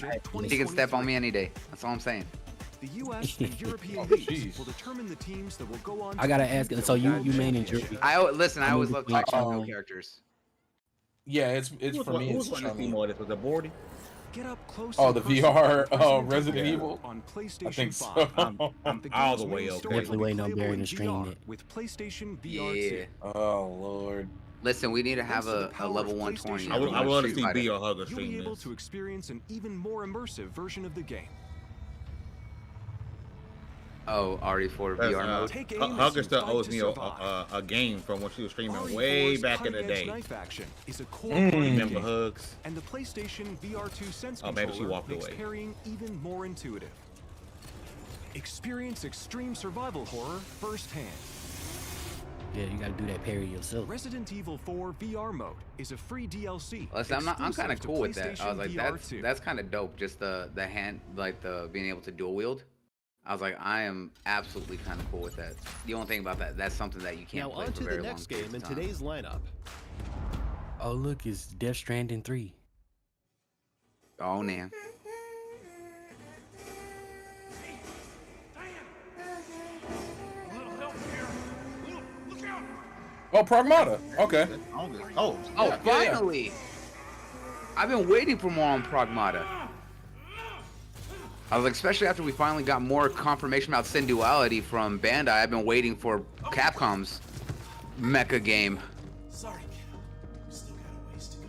she can step on me any day. That's all I'm saying. The US and European leagues will determine the teams that will go on. I gotta ask. So you main in Jury? I always love collecting characters. Yeah, it's for me. It's Chun-Li. Was it Bordy? Get up close. Oh, the VR Resident Evil. On PlayStation I think so. I'm all the way okay. Definitely waiting on Barry to stream it. With PlayStation VR. Yeah. Oh Lord. Listen, we need to have a level 120. I want to see VR Hugger stream You'll be able this. to experience an even more immersive version of the game. Oh, RE4 VR mode. Hugger still owes me a game from when she was streaming way back in the day. Remember Hugs? And the PlayStation VR2 Sense maybe she walked makes away. parrying even more intuitive. Experience extreme survival horror firsthand. Yeah, you gotta do that parry yourself. Resident Evil 4 VR mode is a free DLC. Listen, I'm kind of cool with that. I was like, that's kind of dope. Just the hand, like the being able to dual wield. I was like, I am absolutely kind of cool with that. The only thing about that's something that you can't play for very long. Now on to the next game in today's lineup. Oh look, it's Death Stranding 3. Oh man. Oh, Pragmata. Okay. Finally. I've been waiting for more on Pragmata. I was like, especially after we finally got more confirmation about Sin Duality from Bandai, I've been waiting for Capcom's mecha game. Sorry, kid. Still got a ways to go.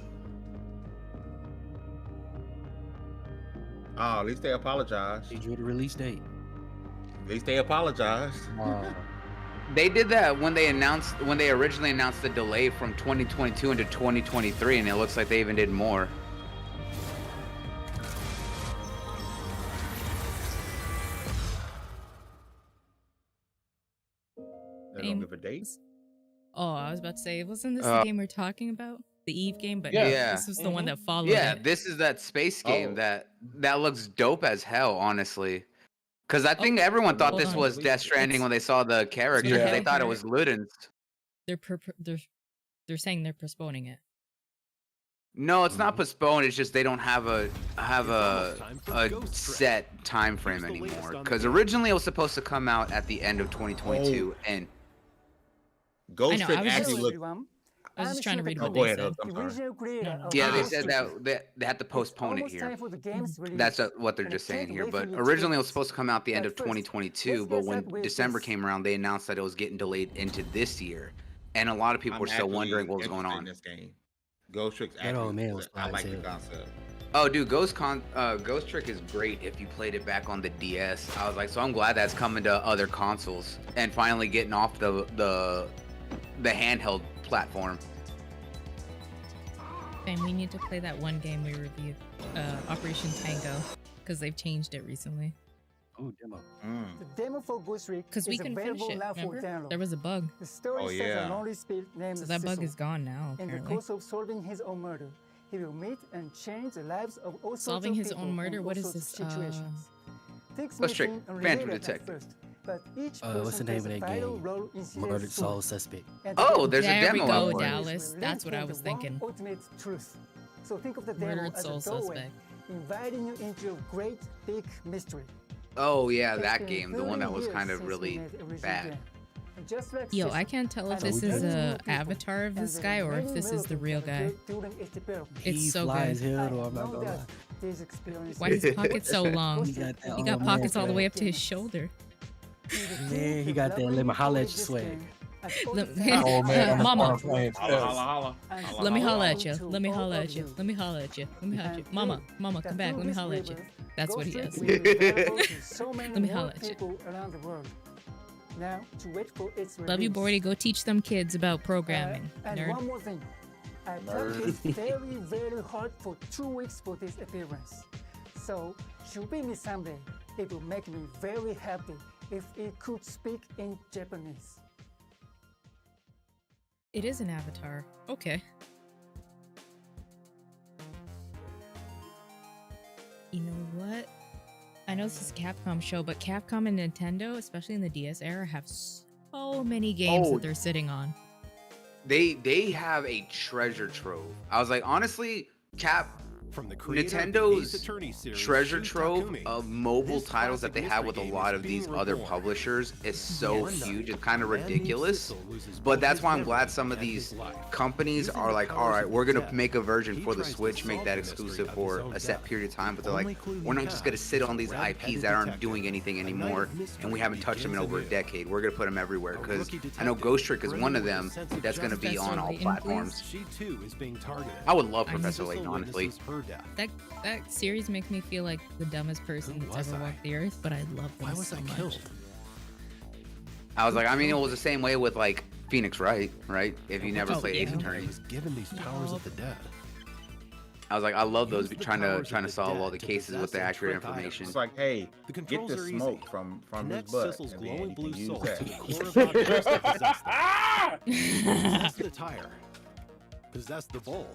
Oh, at least they apologized. They drew the release date. At least they apologized. They did that when they originally announced the delay from 2022 into 2023, and it looks like they even did more. They don't give a date? Oh, I was about to say, wasn't this the game we're talking about? The Eve game? But yeah. This was the one that followed Yeah, it. this is that space game that looks dope as hell, honestly. Because I think everyone thought this was Death Stranding when they saw the character. They thought it was Luden's. They're saying they're postponing it. No, it's not postponed. It's just they don't have a set time frame anymore. Because originally it was supposed to come out at the end of 2022, and Ghost Trick actually looked. I was just trying to read what go they ahead, said. I'm sorry. Yeah, they said that they had to postpone it here. That's what they're just saying here. But originally it was supposed to come out the end of 2022, but when December came around, they announced that it was getting delayed into this year. And a lot of people were still wondering what was going on. This game. Ghost Trick's That old man was I fine like as the hell. concept. Oh, dude, Ghost Trick is great if you played it back on the DS. I was like, so I'm glad that's coming to other consoles and finally getting off the handheld platform. And we need to play that one game we reviewed, Operation Tango, because they've changed it recently. Oh, demo. The demo for Ghost Trick Because we is couldn't finish available it, now for remember? download. There was a bug. The story Oh, says yeah. a lonely spirit named So that bug Cecil. is gone now, In the apparently. course of solving his own murder, he will meet and change the lives of all sorts Solving of his people own murder? in all What is sorts of this? situations. Things Ghost may Trick, seem Phantom unrelated at Detective. first, but each What's the person name of plays a that vital game? role in serious Murdered Soul story. Suspect. And Oh, there's a There we demo go, out for it. Dallas. That's what I was One thinking. ultimate truth. So think of the demo Murdered as Soul a doorway, Suspect. inviting you into a great big mystery. Oh yeah, It's that been game, the one 30 that was years kind of since we really made the original bad. game. And just like Yo, Cecil, I can't tell if and this many is more a people, avatar of and this there guy are or if many this is the miracles real that guy. occurred during its development. It's He so flies good. here, I though, I'm not know gonna lie. that these experiences Why is his pocket so long? He got that He old got man pockets all the swag. way up to his shoulder. Man, he got that let me holler at you swag. Mama, Holla. let me holler at you. Let me holler at you. Let me holler at you. Let me holler at you. Mama, come back. Let me holler at you. That's what he has. Let me holler at you. Now, to wait for its Love you, release. Bordy. Go teach them kids about programming. And Nerd. one more thing. I practiced very, very hard for 2 weeks for this appearance. So, should be me someday. It will make me very happy if it could speak in Japanese. It is an avatar. Okay. You know what? I know this is a Capcom show, but Capcom and Nintendo, especially in the DS era, have so many games that they're sitting on. They have a treasure trove. I was like, honestly, From the creator of the Ace Nintendo's Attorney series, treasure Shin trove Takumi, of mobile this titles that classic they have with a mystery lot game of is these being other reborn. publishers is so One night, huge. It's kind of a man named ridiculous. Cecil loses But both that's his why I'm memory glad some of and these his life. companies Using are the like, powers all right, of we're gonna death, make a version he for the tries to Switch, make solve that the mystery exclusive of for his own a set death. period of time. But they're Only like, clue we're he not just gonna has sit is on these red-headed IPs that aren't detective. doing anything A night anymore, of mystery and we haven't touched them in begins over a anew. decade. We're gonna put them everywhere A because rookie I know detective, Ghost Trick is brimming one of with a them sense of that's gonna be Professor on all Layton, platforms. She too is being targeted. I would love I Professor Cecil Layton, honestly. witnesses her death. That series makes me feel like the dumbest person Who that's was ever I? walked the earth, but I love them Why was so I much. killed? I was like, I mean, it was the same way with like Phoenix Wright, right? If you never Oh, played Ace yeah. I Attorney, was given these powers of the dead. I was like, I love those Use the trying powers to of the solve all dead the to cases with the possess and accurate trick information. It's like, hey, The get controls the are easy. smoke from Connect his butt, Cecil's and then glowing you blue can use soul that. to the core of objects that possess them. Possess the tire. Possess the bowl.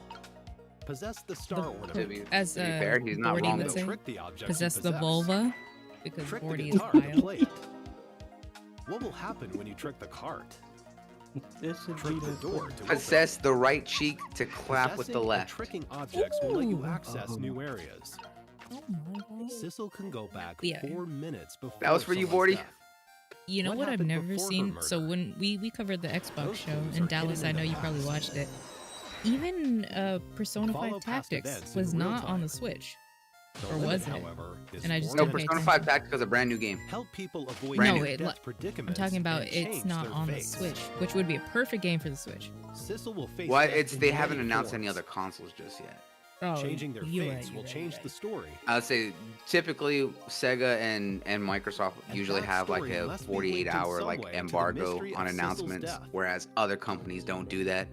Possess the star ornament. As To be fair, he's not Bordy wrong would though. say, Trick the objects you possess the possess. vulva, because Trick the Bordy is guitar to vile. play it. What will happen when you trick the cart? This should Trick be the the door to Possess the right cheek to clap with the Possessing and left. tricking objects will let you Ooh. access new areas. Oh my god. Sissel can go back Yeah. 4 minutes before That was for you, someone's Bordy? death. You know What what I've happened never before her seen? So murder? when we covered the Xbox Those show clues in are Dallas, hidden I know in you the probably past. watched it. Even Persona Follow 5 past Tactics events in was real not on time. the Switch. The Or limit, was it? however, is And I just No, don't pay Persona attention. 5 Tactics is a brand new game. help people avoid Brand No, new. it, death I'm predicaments talking about and it's change not their on the fates. Switch, which would be a perfect game for the Switch. Sissel will face What? death It's in they many haven't announced any forms. other consoles just yet. Oh, Changing their you're fates right, will you're change right. the story. I'd say typically Sega and Microsoft And usually that have like story a must be linked in 48-hour some like way to the embargo mystery on of Sissel's announcements, death. whereas other companies don't do that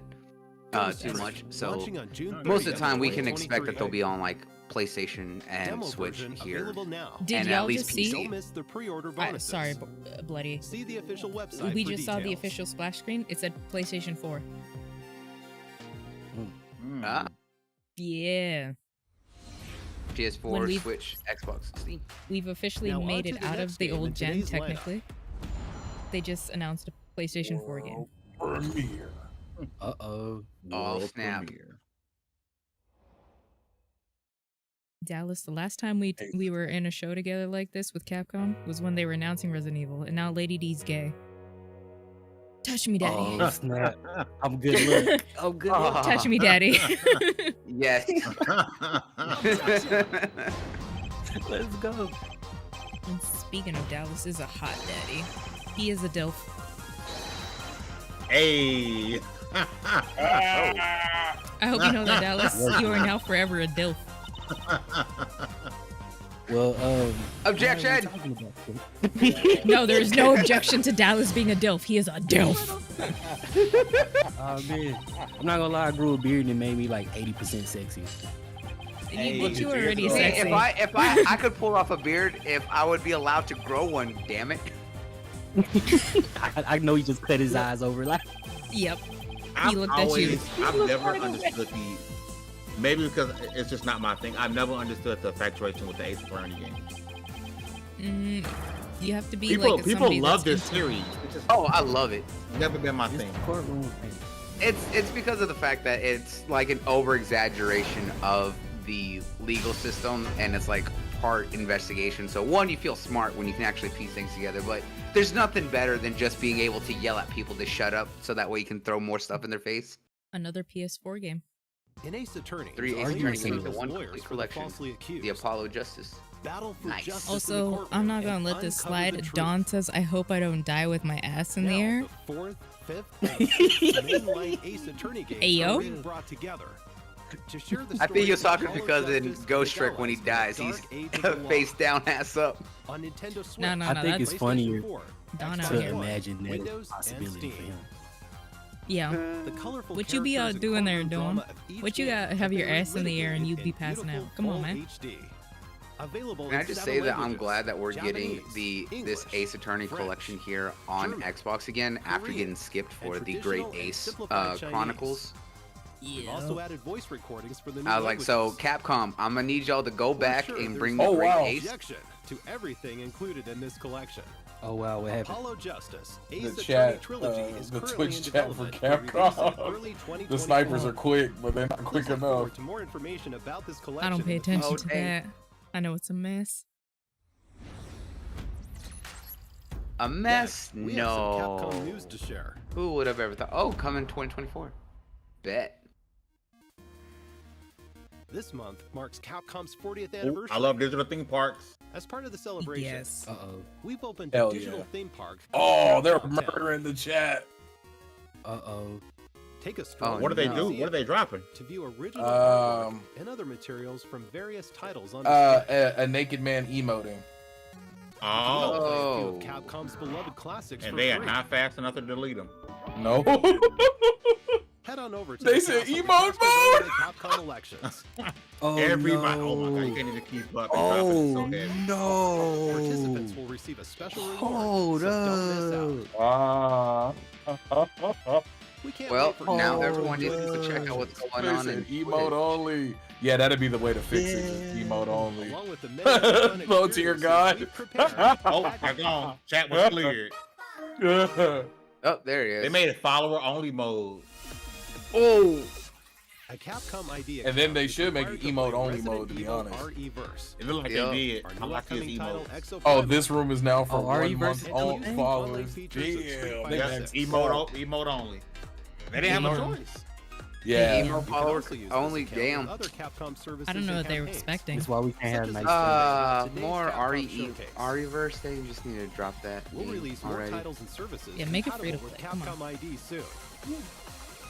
Ghost too Trick, much. So launching on June most of the 30th, time we can expect that 2023. they'll be on like PlayStation and Demo Switch version here. available now. Did and y'all at least just see? PC. Don't miss the pre-order bonuses. Sorry, Bloody. See the official website We for just saw the details. official splash screen. It said PlayStation 4. Ah, Yeah. When PS4, we- Switch, Xbox. See? We've officially Now made on it to the out next of the game in old gen, today's lineup. technically. They just announced a PlayStation 4 game. Premiere. Uh-oh. Oh, World snap. premiere. Dallas, the last time we were in a show together like this with Capcom was when they were announcing Resident Evil, and now Lady D's gay. Touch me, daddy. Oh, snap. I'm good look. I'm good look. Touch me, daddy. Yes. Let's go. And speaking of Dallas is a hot daddy. He is a DILF. Hey. I hope you know that, Dallas. You are now forever a DILF. Well, objection. No, there is no objection to Dallas being a DILF. He is a DILF. Oh man, I'm not gonna lie. I grew a beard and it made me like 80% sexy. But you were already sexy. If I could pull off a beard, if I would be allowed to grow one, damn it. I know he just cut his eyes over like. Yep. He looked at you. I've never understood maybe because it's just not my thing. I've never understood the infatuation with the Ace Attorney games. You have to be people love this series. I love it. Never been my thing. It's because of the fact that it's like an over exaggeration of the legal system, and it's like part investigation. So one, you feel smart when you can actually piece things together, but there's nothing better than just being able to yell at people to shut up, so that way you can throw more stuff in their face. Another PS4 game. In Ace Attorney, 3 Ace Attorney games, the one complete collection, the Apollo Justice. Nice. Also, I'm not gonna let this slide. Dawn says, "I hope I don't die with my ass in the air." The 4th, 5th, and 6th mainline Ace Attorney games Ayo. are being brought together. To share the I think you're talking because in Ghost Trick, when he dies, he's face down, ass up. On Nintendo Switch, No, I think it's funnier Dawn out to here. imagine that as a possibility for him. Yeah. What you be out doing there, Dawn? What you got? Have your ass in the air and you be passing out? Come on, man. Can I just say that I'm glad that we're getting this Ace Attorney collection here on Xbox again after getting skipped for the Great Ace Chronicles. We've also added voice recordings for the new I was like, so Capcom, I'm gonna need y'all to go back and bring the Great Ace to everything included in this collection. Oh wow, what happened? Apollo Justice, The Ace chat, Trilogy is the currently Twitch in chat for development for release in early Capcom. 2024. The snipers are quick, but they're not quick Look forward enough. to more information about this collection. I don't pay in the attention future. to that. I know it's a mess. A mess? We have some No. Capcom news to share. Who would have ever thought? Oh, coming 2024. Bet. This month marks Capcom's 40th anniversary. I love digital theme parks. As part of the celebration, Yes. we've opened a Hell digital yeah. theme park. Oh, they're Capcom murdering the chat. Take a stroll. What do they no. do? What are they dropping? To view original artwork and other materials from various titles on A naked man emoting. Oh. a few of Capcom's beloved classics And for they are free. not fast enough to delete them. No. Head on over to They the said castle emote to test mode? the Capcom elections. Everybody. Oh my god, you can't even keep up. It's dropping so heavy. no! Participants will receive a special reward. Hold so don't miss out. We can't Well, wait for now Capcom everyone to needs to release check out what's going They on said in emote only. Yeah, that'd be the way to fix it. Is emote only. Along with the many fun Low tier experiences God. we've prepared. Oh, they're gone. Chat was cleared. Oh, there he is. They made it follower only mode. Oh, A Capcom idea. And then they is should make required it to emote play only Resident mode, to be Evil honest. RE-verse. It looked like Yup. they did. Our I new like his upcoming title, emotes. Exo Oh, Primal. this room is now for Oh, are 1 you month versus- old Damn, followers. features of Street Damn, Fighter they Yes, got emote only. They didn't have a Emote. choice. Yeah. emo You can follower also use this only. account Damn. with other Capcom services I don't know and what they were campaigns. expecting. That's why we can't have Such nice as- things. Today's More Capcom Showcase. RE-verse. They just need to drop that. We'll name release more already. titles and services Yeah, make it free to compatible with play. Come Capcom on. ID soon.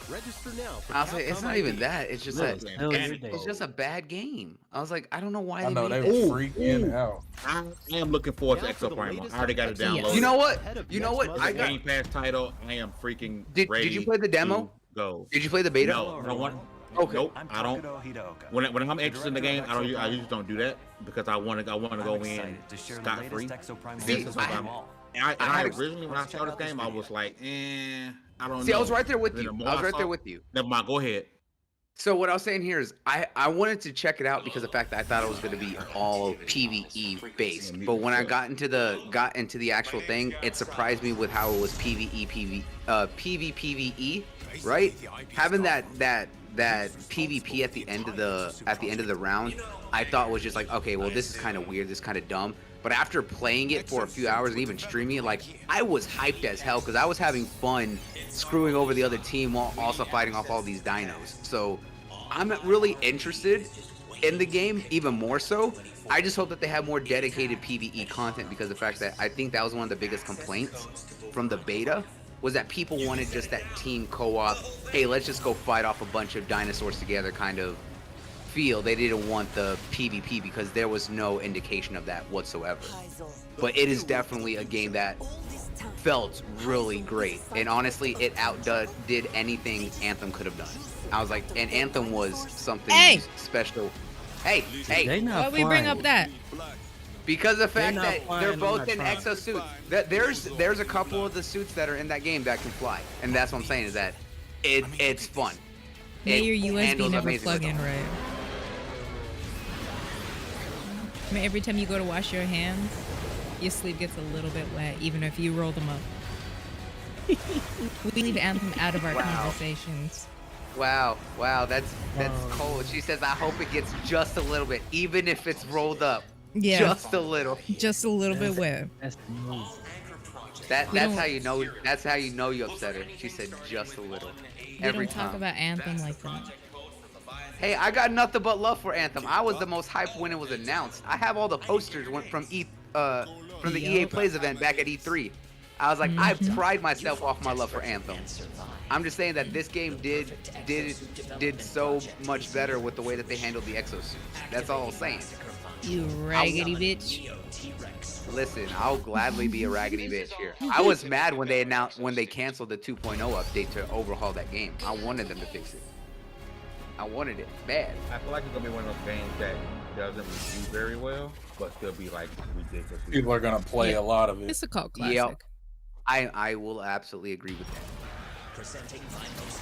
Register now for I was like, it's Capcom not even ID. that. It's just Look, that Hell yeah, and- they- it's just a bad game. I was like, I don't know why I they know made they this. were freaking out. I am looking forward to Now for Exo the Primal. latest I already got it Exo downloaded. You know what? Ahead of You know next what? month's I The got. Game Pass title. I am freaking Did ready. you play the demo? to Go. Did you play the beta? No, I don't want. Okay. Nope, I don't. When I'm interested in the game, I usually don't do that because I want to go in scot free. See, I originally when I saw this game, I was like, I don't know. See, I was right there with Then you. the more I was right saw- there with you. Never mind. Go ahead. So what I was saying here is I wanted to check it out because of the fact that I thought it was going to be all PvE based. But when I got into the actual thing, it surprised me with how it was PvE, right? Having that PvP at the end of the round, I thought was just like, okay, well this is kind of weird, this is kind of dumb. But after playing it for a few hours and even streaming it, like I was hyped as hell because I was having fun screwing over the other team while also fighting off all these dinos. So I'm really interested in the game, even more so. I just hope that they have more dedicated PvE content because of the fact that I think that was one of the biggest complaints from the beta was that people wanted just that team co-op, hey, let's just go fight off a bunch of dinosaurs together kind of feel. They didn't want the PvP because there was no indication of that whatsoever. But it is definitely a game that felt really great, and honestly, it outdid anything Anthem could have done. I was like, and Anthem was something special. Hey, why we bring up that? Because of the fact that they're both in exosuits. There's a couple of the suits that are in that game that can fly, and that's what I'm saying is that it's fun. May your USB never plug in right. I mean, every time you go to wash your hands, your sleeve gets a little bit wet, even if you roll them up. We leave Anthem out of our conversations. Wow, that's cold. She says, I hope it gets just a little bit, even if it's rolled up. Yeah. Just a little. Just a little bit wet. That's how you know. That's how you know you upset her. She said just a little. We don't talk about Anthem like that. Hey, I got nothing but love for Anthem. I was the most hyped when it was announced. I have all the posters from the EA Plays event back at E3. I was like, I pride myself off my love for Anthem. I'm just saying that this game did so much better with the way that they handled the exosuits. That's all I'm saying. You raggedy bitch. Listen, I'll gladly be a raggedy bitch here. I was mad when they canceled the 2.0 update to overhaul that game. I wanted them to fix it. I wanted it bad. I feel like it's gonna be one of those games that doesn't review very well, but still be like ridiculous. People are gonna play a lot of it. It's a cult classic. Yep. I will absolutely agree with that.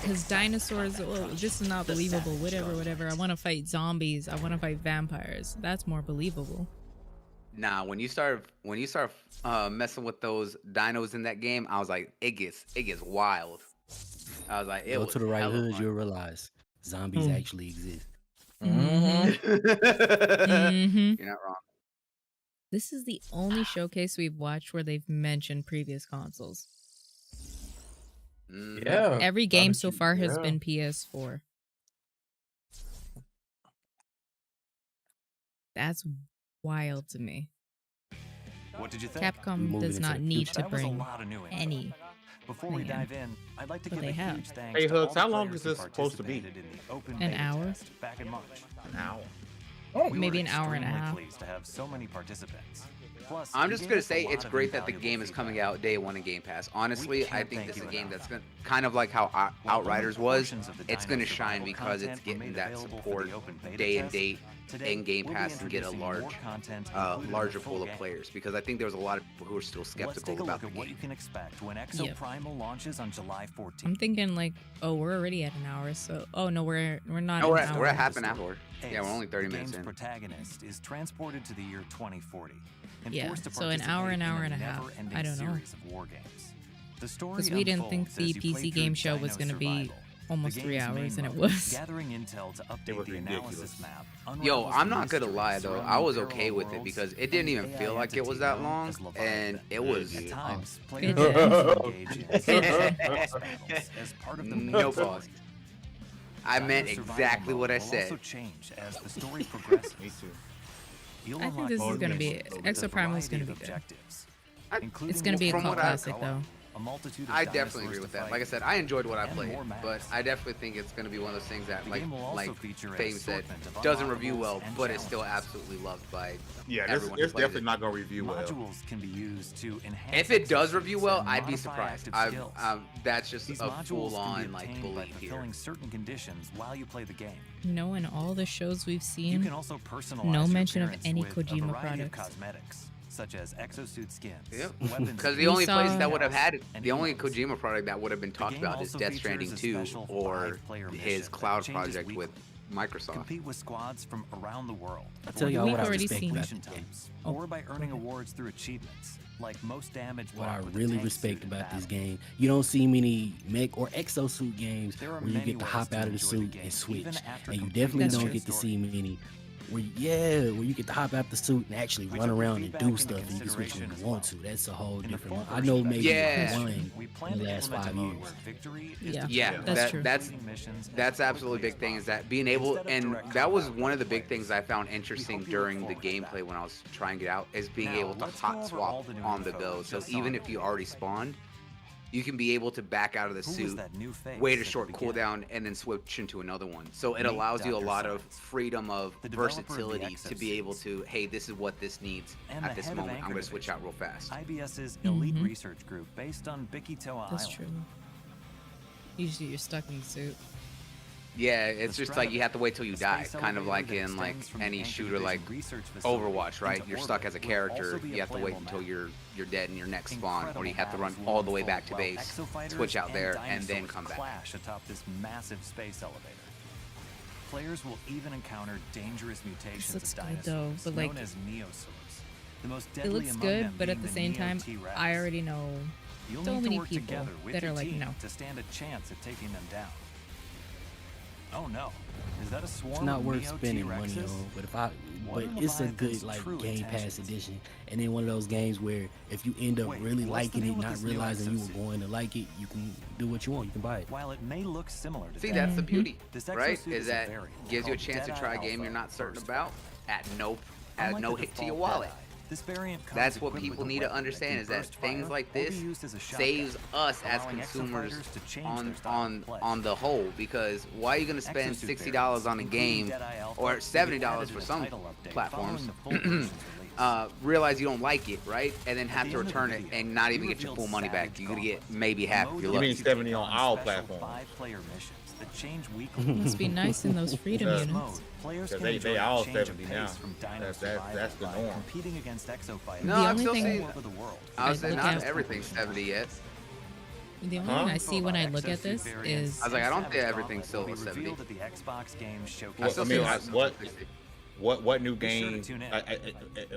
Because dinosaurs, this is not believable. Whatever. I want to fight zombies. I want to fight vampires. That's more believable. Nah, when you start messing with those dinos in that game, I was like, it gets wild. I was like, go to the right hood, you'll realize zombies actually exist. You're not wrong. This is the only showcase we've watched where they've mentioned previous consoles. Yeah. Every game so far has been PS4. That's wild to me. What did you think? Capcom does not need to bring any. Before we dive in, I'd like to give a huge thanks Hey, to Hooks, all how the long players is this who supposed to be? participated in the open An beta hour? test back in March. An hour. We Maybe were an hour and a extremely half. pleased to have so many participants. Plus, I'm it just gave gonna us a say lot it's of great that the invaluable game is coming out day one in Game Pass. Honestly, I can't think thank this is a you game enough. that's gonna kind of like how Outriders was. Portions of the It's gonna Dino shine survival because it's content were getting made that available for support the open beta day and test. date Today, in Game we'll be Pass and get a introducing more large, content, including larger the full pool of game. players. Because I think there was a lot of people who are still Let's skeptical take a about look the at what you game. can expect when Exo Yep. Primal launches on July 14th. I'm thinking like, oh, we're already at an hour, so no, we're not. No, at an we're hour. at half an hour. Yeah, we're only 30 the minutes game's in. protagonist is transported to the year 2040 and Yeah, forced to so an hour, participate an hour in and a half. never-ending I don't know. series of war games. The story Because we didn't think unfolds the as you play PC through game show Dino was going to be Survival, almost the 3 game's hours, main and it mode, was. gathering intel to update the analysis map. Yo, unravels I'm the not gonna lie mysteries though, surrounding I was parallel okay with it worlds because it and didn't the even AI feel like it was entity that known long, as Leviathan. and it was At times, It players did. will engage in It boss battles as part of the no main pause. story. I meant Dino survival exactly mode what I will said. also change as the story progresses. Me too. You'll I think unlock this is new going to be missions with Exo a Primal is variety going to of be good. objectives, I- including It's going to be a From cult what I- classic though. a multitude of I definitely dinosaurs agree to with that. fight. Like I said, I enjoyed what I and played, more but maps. I definitely think it's going to be one of those things that The like game will also feature an Fame said assortment of doesn't review well, unlockables and but it's still challenges. absolutely loved by Yeah, everyone who it's plays definitely it. not gonna review well. Modules can be used to enhance If it does exosuits review well, and I'd be modify surprised. active skills. That's just These a modules can be full-on like obtained by belief here. fulfilling certain conditions while you play the game. Knowing all the shows we've You seen, can also personalize no your mention of appearance any with a Kojima variety of products. cosmetics, such as exosuit skins, Yep. weapons, Because We the only saw- place that would have had it, and the only emotes. Kojima product that would have been The talked game about is also Death features Stranding a 2 special or 5-player his mission that cloud changes project weekly. with Microsoft. Compete with squads from around the world. I'll tell y'all We've what I already respect seen about completion this game. times, Oh, or by earning go ahead. awards through achievements, like most damage. What I blocked with a really tank respect suit in about this battle. game, you don't see many mech or exosuit games There are where you many get to ways hop to out of the enjoy the suit game, and switch, even after and you completing definitely That's don't true. get to story. see many where you get to hop out the suit and actually We run took the around and feedback do into stuff, and you can switch when consideration you as want to. well. That's a whole In the different. full I know version maybe Yeah. one we in plan the to last implement 5 a mode years. where victory is Yeah. Yeah, determined That's by true. completing missions That's as absolutely a quickly big thing, is possible. that being able, Instead of and direct that was combat one of with the big players. things I found interesting hope you look during the forward to that. gameplay when I was trying it out, is being Now, able to let's go hot over all swap the new on the info go. we So just even saw if you in already gameplay. spawned, you can be able to back out of the suit, wait a short cooldown, and then switch into another one. So it allows you a lot of freedom of versatility to be able to, hey, this is what this needs at this moment. I'm going to switch out real fast. IBS's elite research group based on Bikito Island. That's true. Usually you're stuck in the suit. Yeah, it's just like you have to wait till you die, kind of like in like any shooter like Overwatch, right? You're stuck as a character. You have to wait until you're dead in your next spawn, or you have to run all the way back to base, switch out there, and then come back. Clash atop this massive space elevator. Players will even encounter dangerous mutations of dinosaurs known as neosaurs. The most deadly it looks good, but at the same time, I already know so many people that are like, no. To stand a chance at taking them down. Oh no. Is that a swarm? It's not of worth spending money on, but it's a good like Game Pass edition. And then one of those games where if you end up really liking it, not realizing you were going to like it, you can do what you want. You can buy it. While it may look similar to that's the beauty, right? Is that gives you a chance to try a game you're not certain about at no hit to your wallet. This variant that's what people need to understand, is that things like this saves us as consumers on the whole, because why are you going to spend $60 on a game or $70 for some platforms, realize you don't like it, right, and then have to return it and not even get your full money back? You're going to get maybe half if you're lucky. You mean 70 on all platforms? Must be nice in those freedom units. They all 70 now. That's the norm. Competing against exofighters. No, I'm still seeing. I was saying not everything's 70 yet. The only thing I see when I look at this is I was like, I don't think everything's still 70. What new game?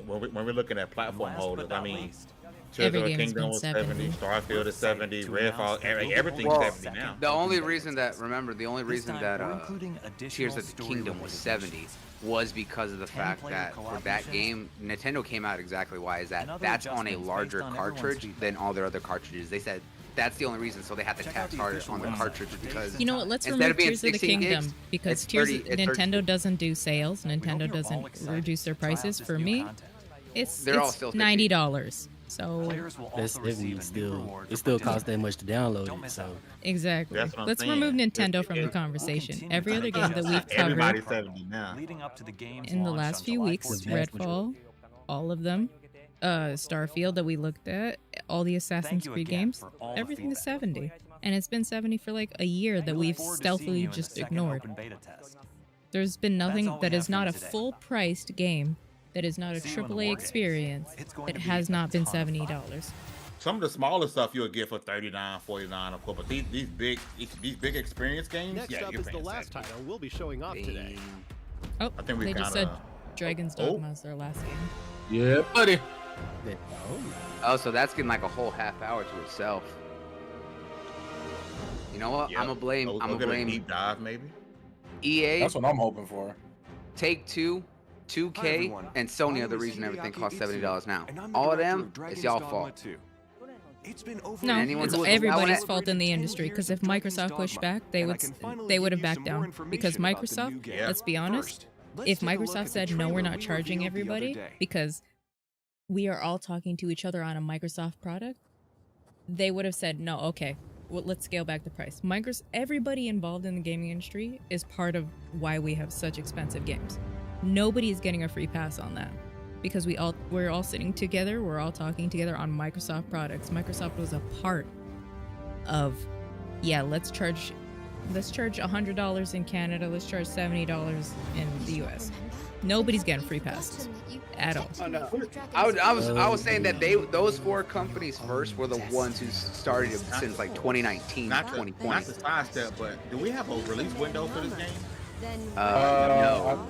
When we're looking at platform holders, I mean, Tears of the Kingdom was 70, Starfield is 70, Redfall, everything's 70 now. The only reason that Tears of the Kingdom was 70 was because of the fact that for that game, Nintendo came out exactly why is that that's on a larger cartridge than all their other cartridges. They said that's the only reason, so they had to tax harder on the cartridge, because you know what? Let's remove Tears of the Kingdom because Nintendo doesn't do sales. Nintendo doesn't reduce their prices. For me, it's $90. So it still costs that much to download it. So exactly. Let's remove Nintendo from the conversation. Every other game that we've covered in the last few weeks, Redfall, all of them, Starfield that we looked at, all the Assassin's Creed games, everything is 70. And it's been 70 for like a year that we've stealthily just ignored. There's been nothing that is not a full-priced game, that is not a AAA experience, that has not been $70. Some of the smaller stuff you'll get for $39, $49, of course, but these big experience games, Next up is the last title we'll be showing off today. Oh, I think they just said Dragon's Dogma is their last game. Yeah, buddy. Oh, so that's getting like a whole half hour to itself. You know what? Yep. I'm gonna blame deep dive maybe. EA. That's what I'm hoping for. Take-Two, 2K, and Sony are the reason everything costs $70 now. All of them, it's y'all fault. No, it's everybody's fault in the industry, because if Microsoft pushed back, they would have backed down. Because Microsoft, let's be honest, if Microsoft said, no, we're not charging everybody, because we are all talking to each other on a Microsoft product, they would have said, no, okay, well, let's scale back the price. Everybody involved in the gaming industry is part of why we have such expensive games. Nobody is getting a free pass on that, because we're all sitting together, we're all talking together on Microsoft products. Microsoft was a part of, yeah, let's charge $100 in Canada, let's charge $70 in the US. Nobody's getting free passes at all. Oh, no. I was saying that those four companies first were the ones who started it since like 2019, 2020. Not to sidestep, but do we have a release window for this game? No.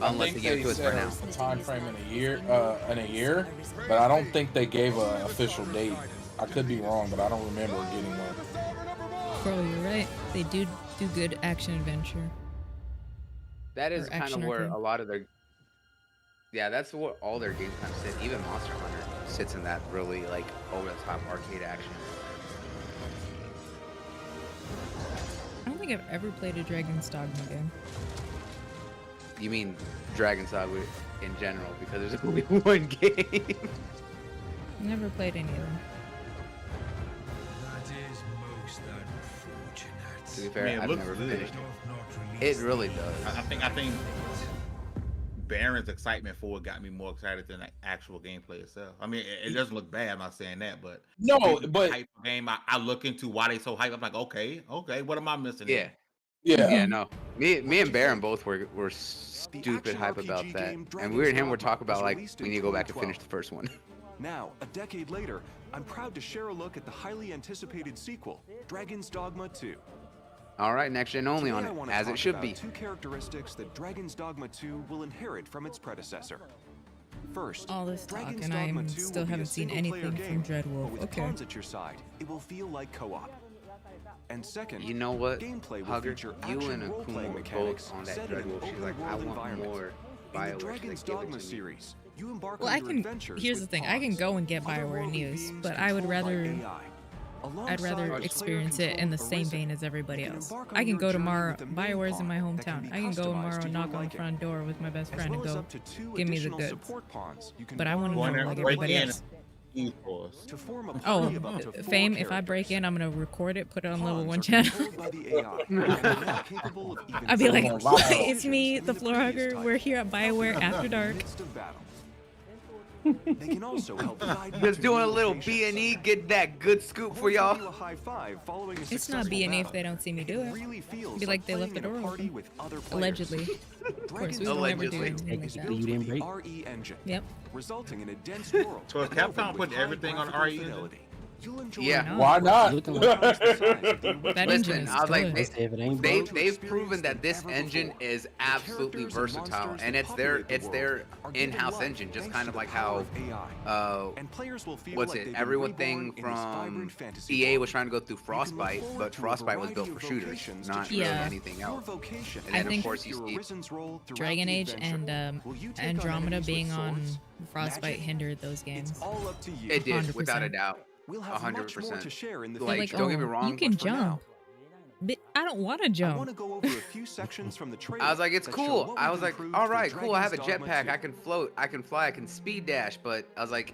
Unless they give it to us for now. A time frame in a year, but I don't think they gave an official date. I could be wrong, but I don't remember getting one. Bro, you're right. They do good action adventure. That is kind of where a lot of their, that's what all their games kind of sit. Even Monster Hunter sits in that really like over the top arcade action. I don't think I've ever played a Dragon's Dogma game. You mean Dragon's Dogma in general, because there's only one game. Never played any of them. To be fair, I've never finished it. It really does. I think Baron's excitement for it got me more excited than the actual gameplay itself. I mean, it doesn't look bad. I'm not saying that, but no, but hype game. I look into why they so hype. I'm like, okay, what am I missing? Yeah, here? yeah. No, me and Baron both were stupid hype about that, and we and him were talking about like we need to go back and finish the first one. Now, a decade later, I'm proud to share a look at the highly anticipated sequel, Dragon's Dogma 2. All right, next gen only on Today it, as it should be. Two characteristics that Dragon's Dogma 2 will inherit from its predecessor. First, all this talk, Dragon's and Dogma I 2 still will be haven't a seen single-player anything game, from but with Dreadwolf. Okay. pawns at your side, it will feel like co-op. And second, You know what, gameplay will Hugger? feature You action and role-playing Akuma were mechanics both on that set in an Dreadwolf. She's like, I open-world want environment. more In the BioWare. Dragon's Give it Dogma to me. series, you embark Well, on I your can. adventures Here's the with thing. I can pawns, go and get BioWare otherworldly news, beings but I would controlled by rather. AI. I'd rather experience it in the same vein as everybody else. I can go tomorrow. BioWare's in my hometown. I can go tomorrow and knock on the front door with my best friend and go, give me the goods. But I want to know like everybody else. Oh, Fame, if I break in, I'm going to record it, put it on level 1 channel. I'd be like, it's me, the floor hugger. We're here at BioWare After Dark. They can also help guide Just doing a little B&E, get that good scoop for y'all. It's not B&E if they don't see me do it. Be like they left the door open. Allegedly. Of course, we would never do anything like that. You didn't break. RE engine, Yep. resulting in a dense world. So if Capcom put everything on RE engine? Yeah. Why not? That engine Listen, is I was like, good. they've proven that this engine is absolutely versatile, and it's their in-house engine, just kind of like how what's it? Everything from EA was trying to go through Frostbite, but Frostbite was built for shooters, not really anything else. And then of course you see Dragon Age and Andromeda being on Frostbite hindered those games. it did, 100%. without a doubt. We'll have much more to 100%. share in the Like, Like, don't get me oh, wrong. you can for now, jump. But I don't want to I jump. want to go over a few sections from the trailer. I was like, it's that show cool. what I we've was like, improved all for right, cool. I have a Dragon's Dogma jetpack. 2. I can float. I can fly. I can speed dash. But I was like,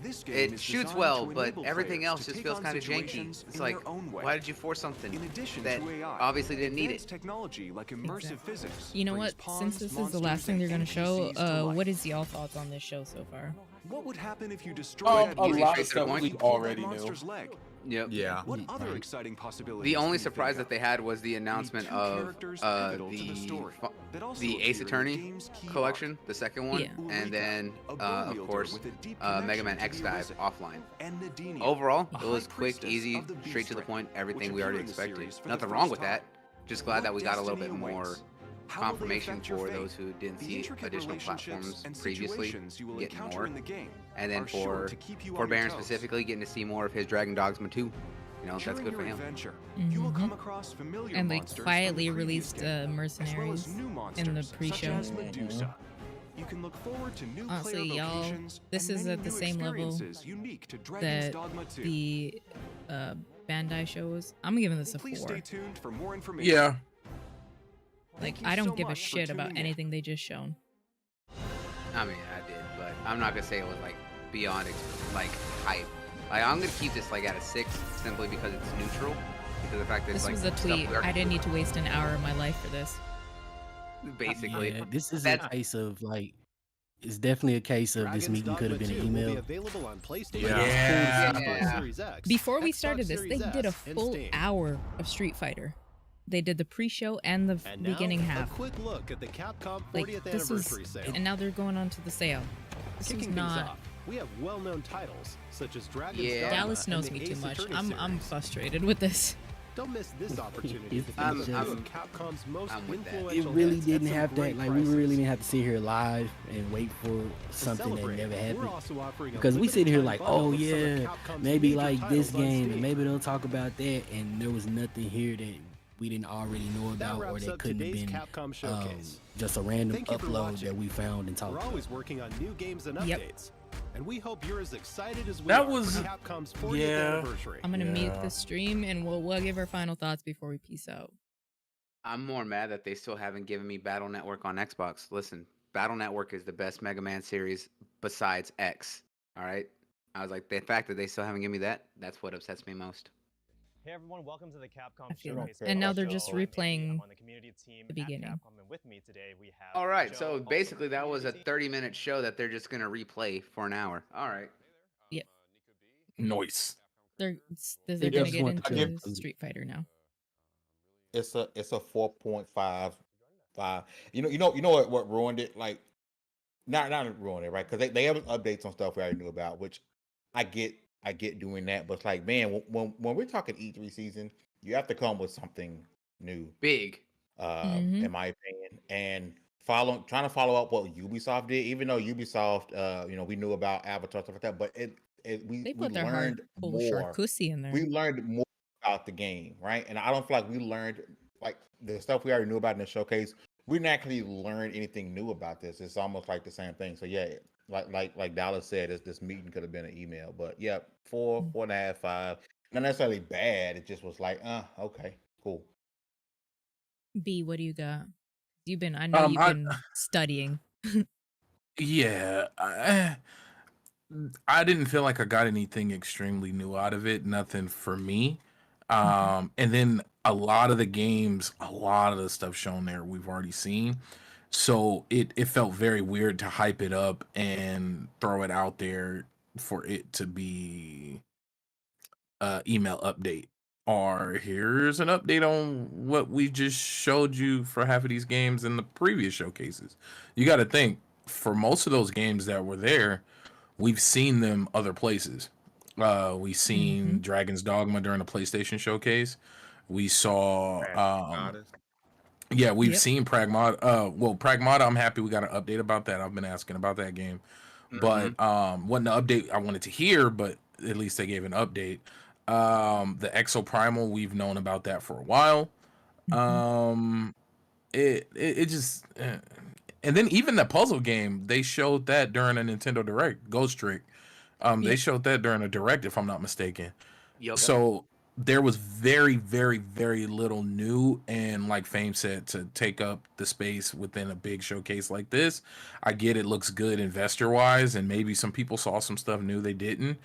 This game it is shoots designed well, to but enable everything players else to just take feels on kind of janky. situations It's in like, their own way. why did you force something In addition that to AI, obviously didn't need advanced it? technology like immersive physics. You know brings what? pawns, Since this is the monsters, last thing they're and going to show, NPCs to life. what is y'all thoughts on this show so far? What would happen if you destroyed A Easy, lot straight of to the stuff point. we already knew. monster's leg? Yep. Yeah. What other exciting possibilities? The only can you surprise think that they had was the announcement two of characters pivotal to the story that also the appear Ace in the Attorney game's key collection, the second one, Yeah. and then a go of wielder course with a deep Mega Man connection X to the Dive Arisen, offline. and Nadinia, Overall, a it was high quick, priestess easy, of the beast straight to the strength, point, everything which we already appear in the expected. series for the Nothing first wrong with time. that. Just glad that we got a little bit destiny more awaits? How will they confirmation affect your for fate? those who didn't The see intricate additional relationships platforms and previously, situations you will getting encounter more. in the game And then are sure for to keep you on your Baron toes. specifically, getting to see more of his Dragon Dogma 2. You know, that's During good for your him. adventure, you will come across familiar And they monsters quietly from the previous released game, as well as mercenaries new monsters, in the such pre-show. as Medusa. You can look forward to new Honestly, player y'all, vocations this and is many at the new same level experiences unique to Dragon's that Dogma 2. the Bandai shows. I'm giving this a Please 4. stay tuned for more information. Yeah. Like, Thank you I don't so give a much for shit about tuning in. anything they just shown. I mean, I did, but I'm not gonna say it was like beyond like hype. Like I'm gonna keep this like at a 6 simply because it's neutral. Because of the fact that This it's was like a stuff tweet. we already I didn't need to waste an hour of my life for this. basically. Yeah, this is a That's- case of like, it's definitely a case of this meeting could have been an email. Available on PlayStation, Yeah. Xbox Series X, Before we Xbox started this, they Series did a S, and full Steam. hour of Street Fighter. They did the pre-show and the And beginning now, half. A quick look at the Capcom 40th Like, this was, anniversary sale. and now they're going on to the sale. This is Kicking things not. off, we have well-known titles such as Dragon's Yeah. Dogma Dallas knows and me the too Ace much. Attorney I'm series. frustrated with this. Don't miss this opportunity to I'm- become I'm- one of Capcom's most I'm with that. influential It really hits at didn't some have that. great Like we prices. really didn't have to sit here live and wait for To something that celebrate, never we're happened. also offering a Because we limited sit here time like, bundle oh of some of yeah, Capcom's maybe major like titles this on game, Steam. and maybe they'll talk about that, and there was nothing here that we didn't already know That about, or wraps that up couldn't have today's been Capcom Showcase. just a random Thank you for upload watching. that we found and talked We're about. always working on new games and Yep. updates, and we hope you're as excited as we That are was- for Capcom's 40th yeah. anniversary. I'm gonna mute Yeah. the stream and we'll give our final thoughts before we peace out. I'm more mad that they still haven't given me Battle Network on Xbox. Listen, Battle Network is the best Mega Man series besides X. All right. I was like, the fact that they still haven't given me that, that's what upsets me most. Hey everyone, welcome to the Capcom Showcase. And now they're just replaying on the community team the beginning. at Capcom, and with me today we have. All right, Joe, so basically that was a 30-minute show that they're just gonna replay for an hour. All right. Yep. Noise. They're gonna get into Street Fighter now. It's a 4.55. You know what ruined it? Like, not ruined it, right? Because they have updates on stuff we already knew about, which I get doing that. But it's like, man, when we're talking E3 season, you have to come with something new, big, in my opinion, and trying to follow up what Ubisoft did. Even though Ubisoft, we knew about Avatar stuff like that, but we learned more. In there. We learned more about the game, right? And I don't feel like we learned like the stuff we already knew about in the showcase. We didn't actually learn anything new about this. It's almost like the same thing. So yeah, like Dallas said, this meeting could have been an email. But yeah, 4.5, 5. Not necessarily bad. It just was like, okay, cool. B, what do you got? I know you've been studying. Yeah, I didn't feel like I got anything extremely new out of it. Nothing for me. And then a lot of the stuff shown there we've already seen. So it felt very weird to hype it up and throw it out there for it to be email update. Or here's an update on what we just showed you for half of these games in the previous showcases. You got to think, for most of those games that were there, we've seen them other places. We've seen Dragon's Dogma during the PlayStation showcase. We saw we've seen Pragmata. Pragmata, I'm happy we got an update about that. I've been asking about that game. But wasn't the update I wanted to hear, but at least they gave an update. The Exo Primal, we've known about that for a while. It just and then even the puzzle game, they showed that during a Nintendo Direct, Ghost Trick. They showed that during a Direct, if I'm not mistaken. Yep. So there was very, very, very little new, and like Fame said, to take up the space within a big showcase like this. I get it looks good investor wise, and maybe some people saw some stuff new they didn't,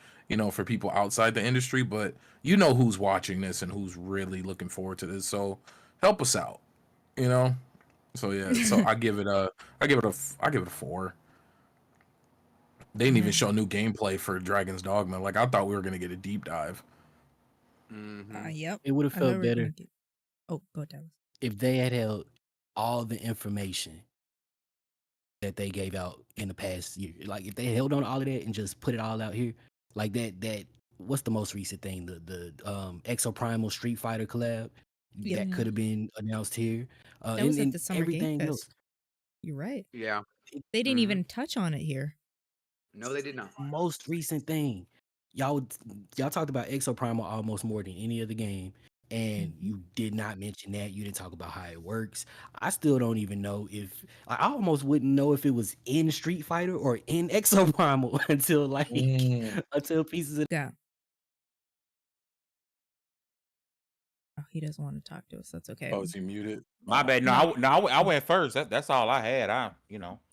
for people outside the industry, but who's watching this and who's really looking forward to this. So help us out, So yeah, so I give it a 4. They didn't even show new gameplay for Dragon's Dogma. Like, I thought we were gonna get a deep dive. Yep. It would have felt better. Oh, go down. If they had held all the information that they gave out in the past year, like if they held on all of that and just put it all out here, like that. What's the most recent thing? The Exo Primal Street Fighter collab that could have been announced here. That was at the Summer Game Fest. You're right. Yeah. They didn't even touch on it here. No, they did not. Most recent thing. Y'all talked about Exo Primal almost more than any other game, and you did not mention that. You didn't talk about how it works. I still don't even know if I almost wouldn't know if it was in Street Fighter or in Exo Primal until until pieces of Oh, he doesn't want to talk to us. That's okay. Oh, is he muted? My bad. No, I went first. That's all I had.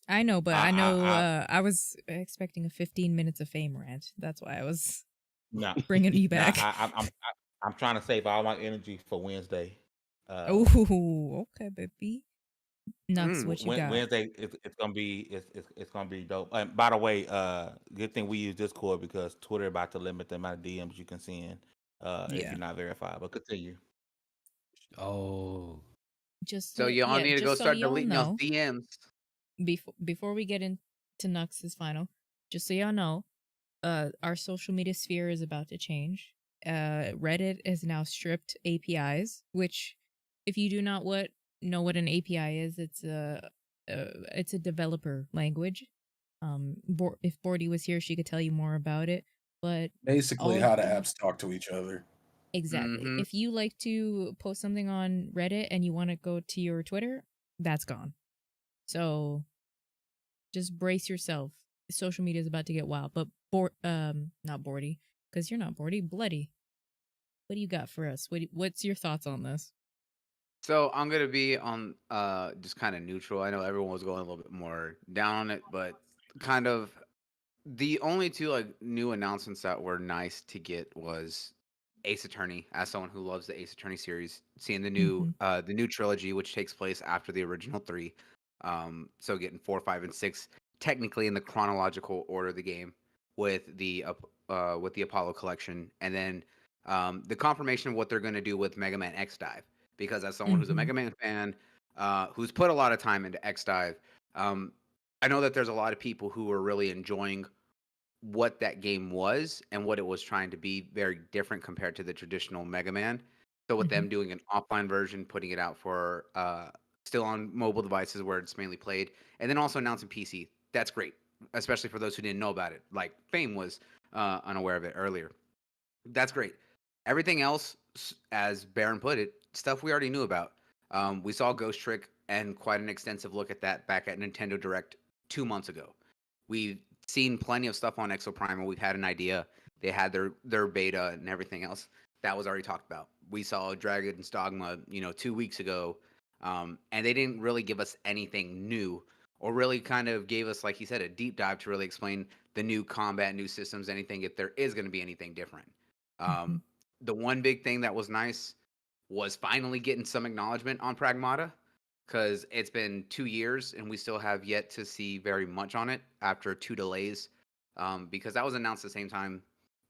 I know, but I know I was expecting a 15 minutes of Fame rant. That's why I was bringing you back. I'm trying to save all my energy for Wednesday. Oh, okay, baby. Nux, what you got? Wednesday, it's gonna be dope. And by the way, good thing we use Discord because Twitter about to limit the amount of DMs you can send if you're not verified. But continue. Oh, so y'all need to go start deleting those DMs. Before we get into Nux's final, just so y'all know, our social media sphere is about to change. Reddit has now stripped APIs, which, if you do not know what an API is, it's a developer language. If Bordy was here, she could tell you more about it. But basically, how the apps talk to each other. Exactly. If you like to post something on Reddit and you want to go to your Twitter, that's gone. So just brace yourself. Social media is about to get wild. But not Bordy, because you're not Bordy. Bloody. What do you got for us? What's your thoughts on this? So I'm gonna be on just kind of neutral. I know everyone was going a little bit more down on it, but kind of the only two like new announcements that were nice to get was Ace Attorney, as someone who loves the Ace Attorney series, seeing the new trilogy, which takes place after the original 3. So getting 4, 5, and 6 technically in the chronological order of the game with the Apollo collection, and then the confirmation of what they're going to do with Mega Man X Dive. Because as someone who's a Mega Man fan, who's put a lot of time into X Dive, I know that there's a lot of people who are really enjoying what that game was and what it was trying to be, very different compared to the traditional Mega Man. So with them doing an offline version, putting it out for still on mobile devices where it's mainly played, and then also announcing PC, that's great, especially for those who didn't know about it. Like Fame was unaware of it earlier. That's great. Everything else, as Baron put it, stuff we already knew about. We saw Ghost Trick and quite an extensive look at that back at Nintendo Direct 2 months ago. We've seen plenty of stuff on Exoprime, and we've had an idea. They had their beta and everything else. That was already talked about. We saw Dragon's Dogma, 2 weeks ago, and they didn't really give us anything new, or really kind of gave us, like he said, a deep dive to really explain the new combat, new systems, anything, if there is going to be anything different. The one big thing that was nice was finally getting some acknowledgement on Pragmata, because it's been 2 years and we still have yet to see very much on it after 2 delays, because that was announced the same time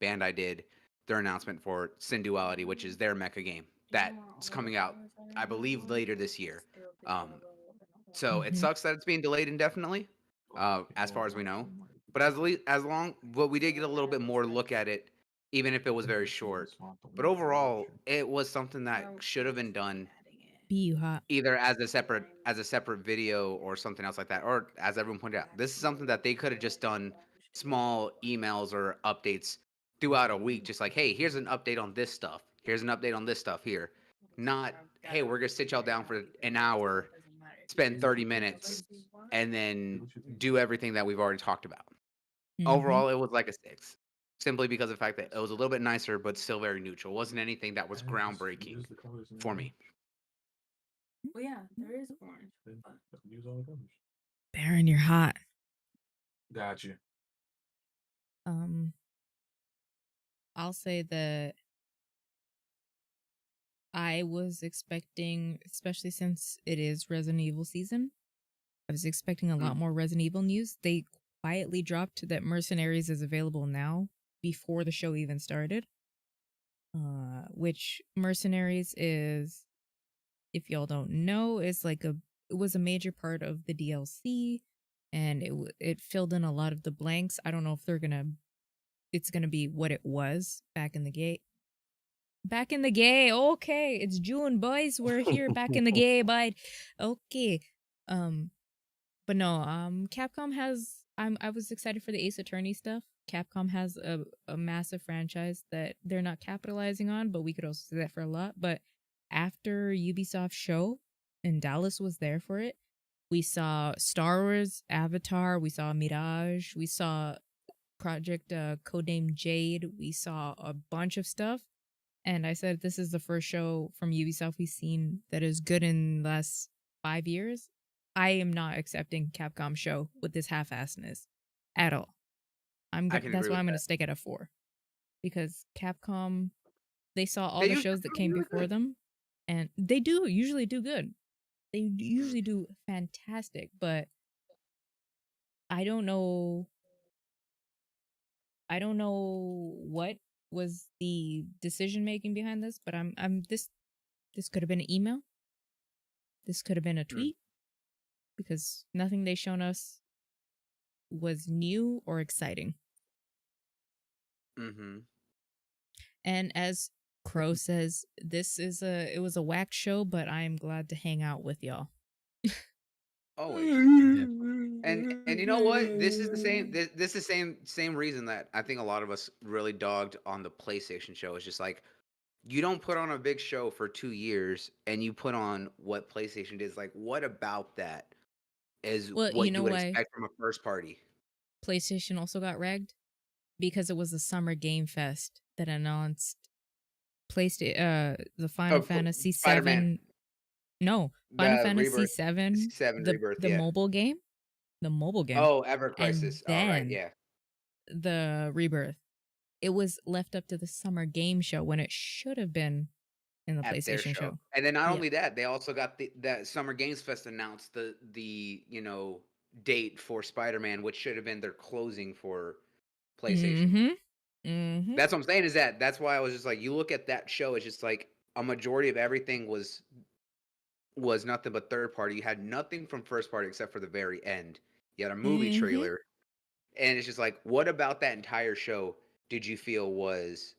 Bandai did their announcement for Sin Duality, which is their mecha game that's coming out, I believe, later this year. So it sucks that it's being delayed indefinitely, as far as we know. But but we did get a little bit more look at it, even if it was very short. But overall, it was something that should have been done either as a separate video or something else like that, or as everyone pointed out, this is something that they could have just done small emails or updates throughout a week, just like, hey, here's an update on this stuff, here's an update on this stuff here. Not, hey, we're gonna sit y'all down for an hour, spend 30 minutes, and then do everything that we've already talked about. Overall, it was like a 6, simply because of the fact that it was a little bit nicer, but still very neutral. It wasn't anything that was groundbreaking for me. Well, yeah, there is orange. Baron, you're hot. Got you. I'll say that I was expecting, especially since it is Resident Evil season, I was expecting a lot more Resident Evil news. They quietly dropped that Mercenaries is available now before the show even started. Which Mercenaries is, if y'all don't know, is like it was a major part of the DLC, and it filled in a lot of the blanks. I don't know if it's gonna be what it was back in the gate. Back in the gay. Okay, it's June, boys. We're here back in the gay, bud. Okay. But no, Capcom has I was excited for the Ace Attorney stuff. Capcom has a massive franchise that they're not capitalizing on, but we could also say that for a lot. But after Ubisoft show, and Dallas was there for it, we saw Star Wars, Avatar, we saw Mirage, we saw Project Codename Jade, we saw a bunch of stuff. And I said, this is the first show from Ubisoft we've seen that is good in the last 5 years. I am not accepting Capcom show with this half-assedness at all. That's why I'm going to stick at a 4. Because Capcom, they saw all the shows that came before them, and they usually do good. They usually do fantastic, but I don't know what was the decision making behind this, but this could have been an email. This could have been a tweet, because nothing they shown us was new or exciting. And as Crow says, it was a whack show, but I am glad to hang out with y'all. Always. And you know what? This is the same. This is the same reason that I think a lot of us really dogged on the PlayStation show. It's just like, you don't put on a big show for 2 years and you put on what PlayStation did. Like, what about that is what you would expect from a first party? PlayStation also got ragged because it was the Summer Game Fest that announced the Final Fantasy VII. No, Final Fantasy VII. The mobile game. The mobile game. Oh, Ever Crisis. And then yeah. the Rebirth. it was left up to the summer game show when it should have been in the at their PlayStation show. And then not only that, they also got that Summer Games Fest announced the date for Spider-Man, which should have been their closing for PlayStation. That's what I'm saying, is that's why I was just like, you look at that show, it's just like a majority of everything was nothing but third party. You had nothing from first party except for the very end. You had a movie trailer, and it's just like, what about that entire show did you feel was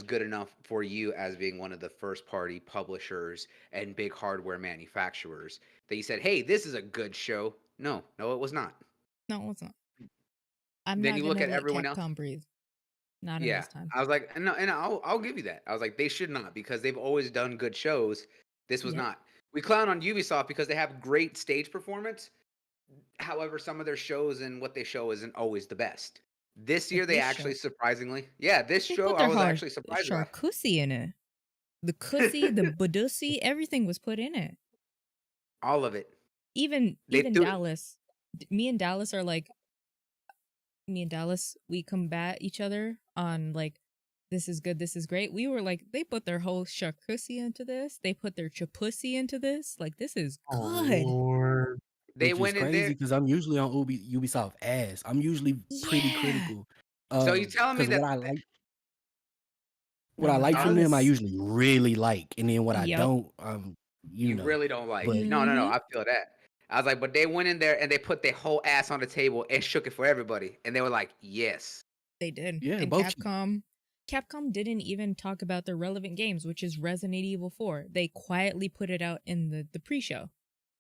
good enough for you as being one of the first party publishers and big hardware manufacturers that you said, hey, this is a good show? No, it was not. No, it's not. I'm then not you look gonna at let everyone Capcom else breathe. Not in this time. I was like, no, and I'll give you that. I was like, they should not, because they've always done good shows. This was not. We clown on Ubisoft because they have great stage performance. However, some of their shows and what they show isn't always the best. This year, they actually surprisingly, this show I was actually surprised about. Charcuterie in it. The cussy, the badussy, everything was put in it. All of it. Even Dallas. Me and Dallas are like, we combat each other on like, this is good, this is great. We were like, they put their whole charcuterie into this. They put their chapussy into this. Like, this is good. Lord. They went crazy because I'm usually on Ubisoft ass. I'm usually pretty critical. So you telling me that what I like from them, I usually really like, and then what I don't, you really don't like. No, I feel that. I was like, but they went in there and they put their whole ass on the table and shook it for everybody, and they were like, yes, they did. Yeah, and Capcom didn't even talk about their relevant games, which is Resident Evil 4. They quietly put it out in the pre-show.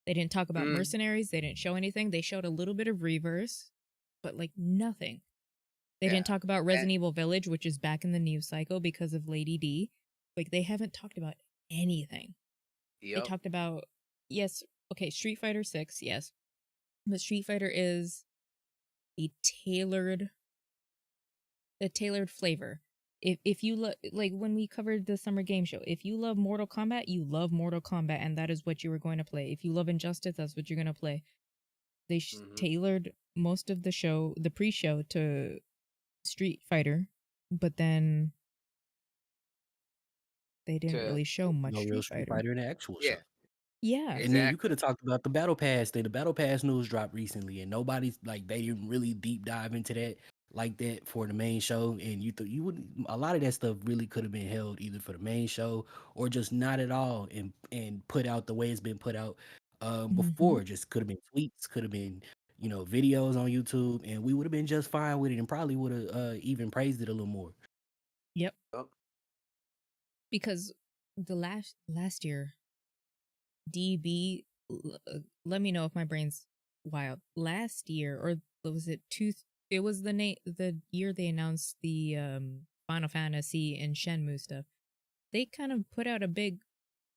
They didn't talk about Mercenaries. They didn't show anything. They showed a little bit of Reverse, but like nothing. They didn't talk about Resident Evil Village, which is back in the news cycle because of Lady D. Like, they haven't talked about anything. They talked about, Street Fighter 6, yes. But Street Fighter is a tailored flavor. If you like when we covered the summer game show, if you love Mortal Kombat, you love Mortal Kombat, and that is what you were going to play. If you love Injustice, that's what you're going to play. They tailored most of the show, the pre-show, to Street Fighter, but then they didn't really show much Street Fighter in the actual show. Yeah. And then you could have talked about the Battle Pass thing. The Battle Pass news dropped recently, and nobody's like, they didn't really deep dive into that like that for the main show. And you would, a lot of that stuff really could have been held either for the main show or just not at all, and put out the way it's been put out before. Just could have been tweets, could have been videos on YouTube, and we would have been just fine with it, and probably would have even praised it a little more. Yep. Because the last year, DB, let me know if my brain's wild. Last year, or was it it was the year they announced the Final Fantasy and Shenmue stuff. They kind of put out a big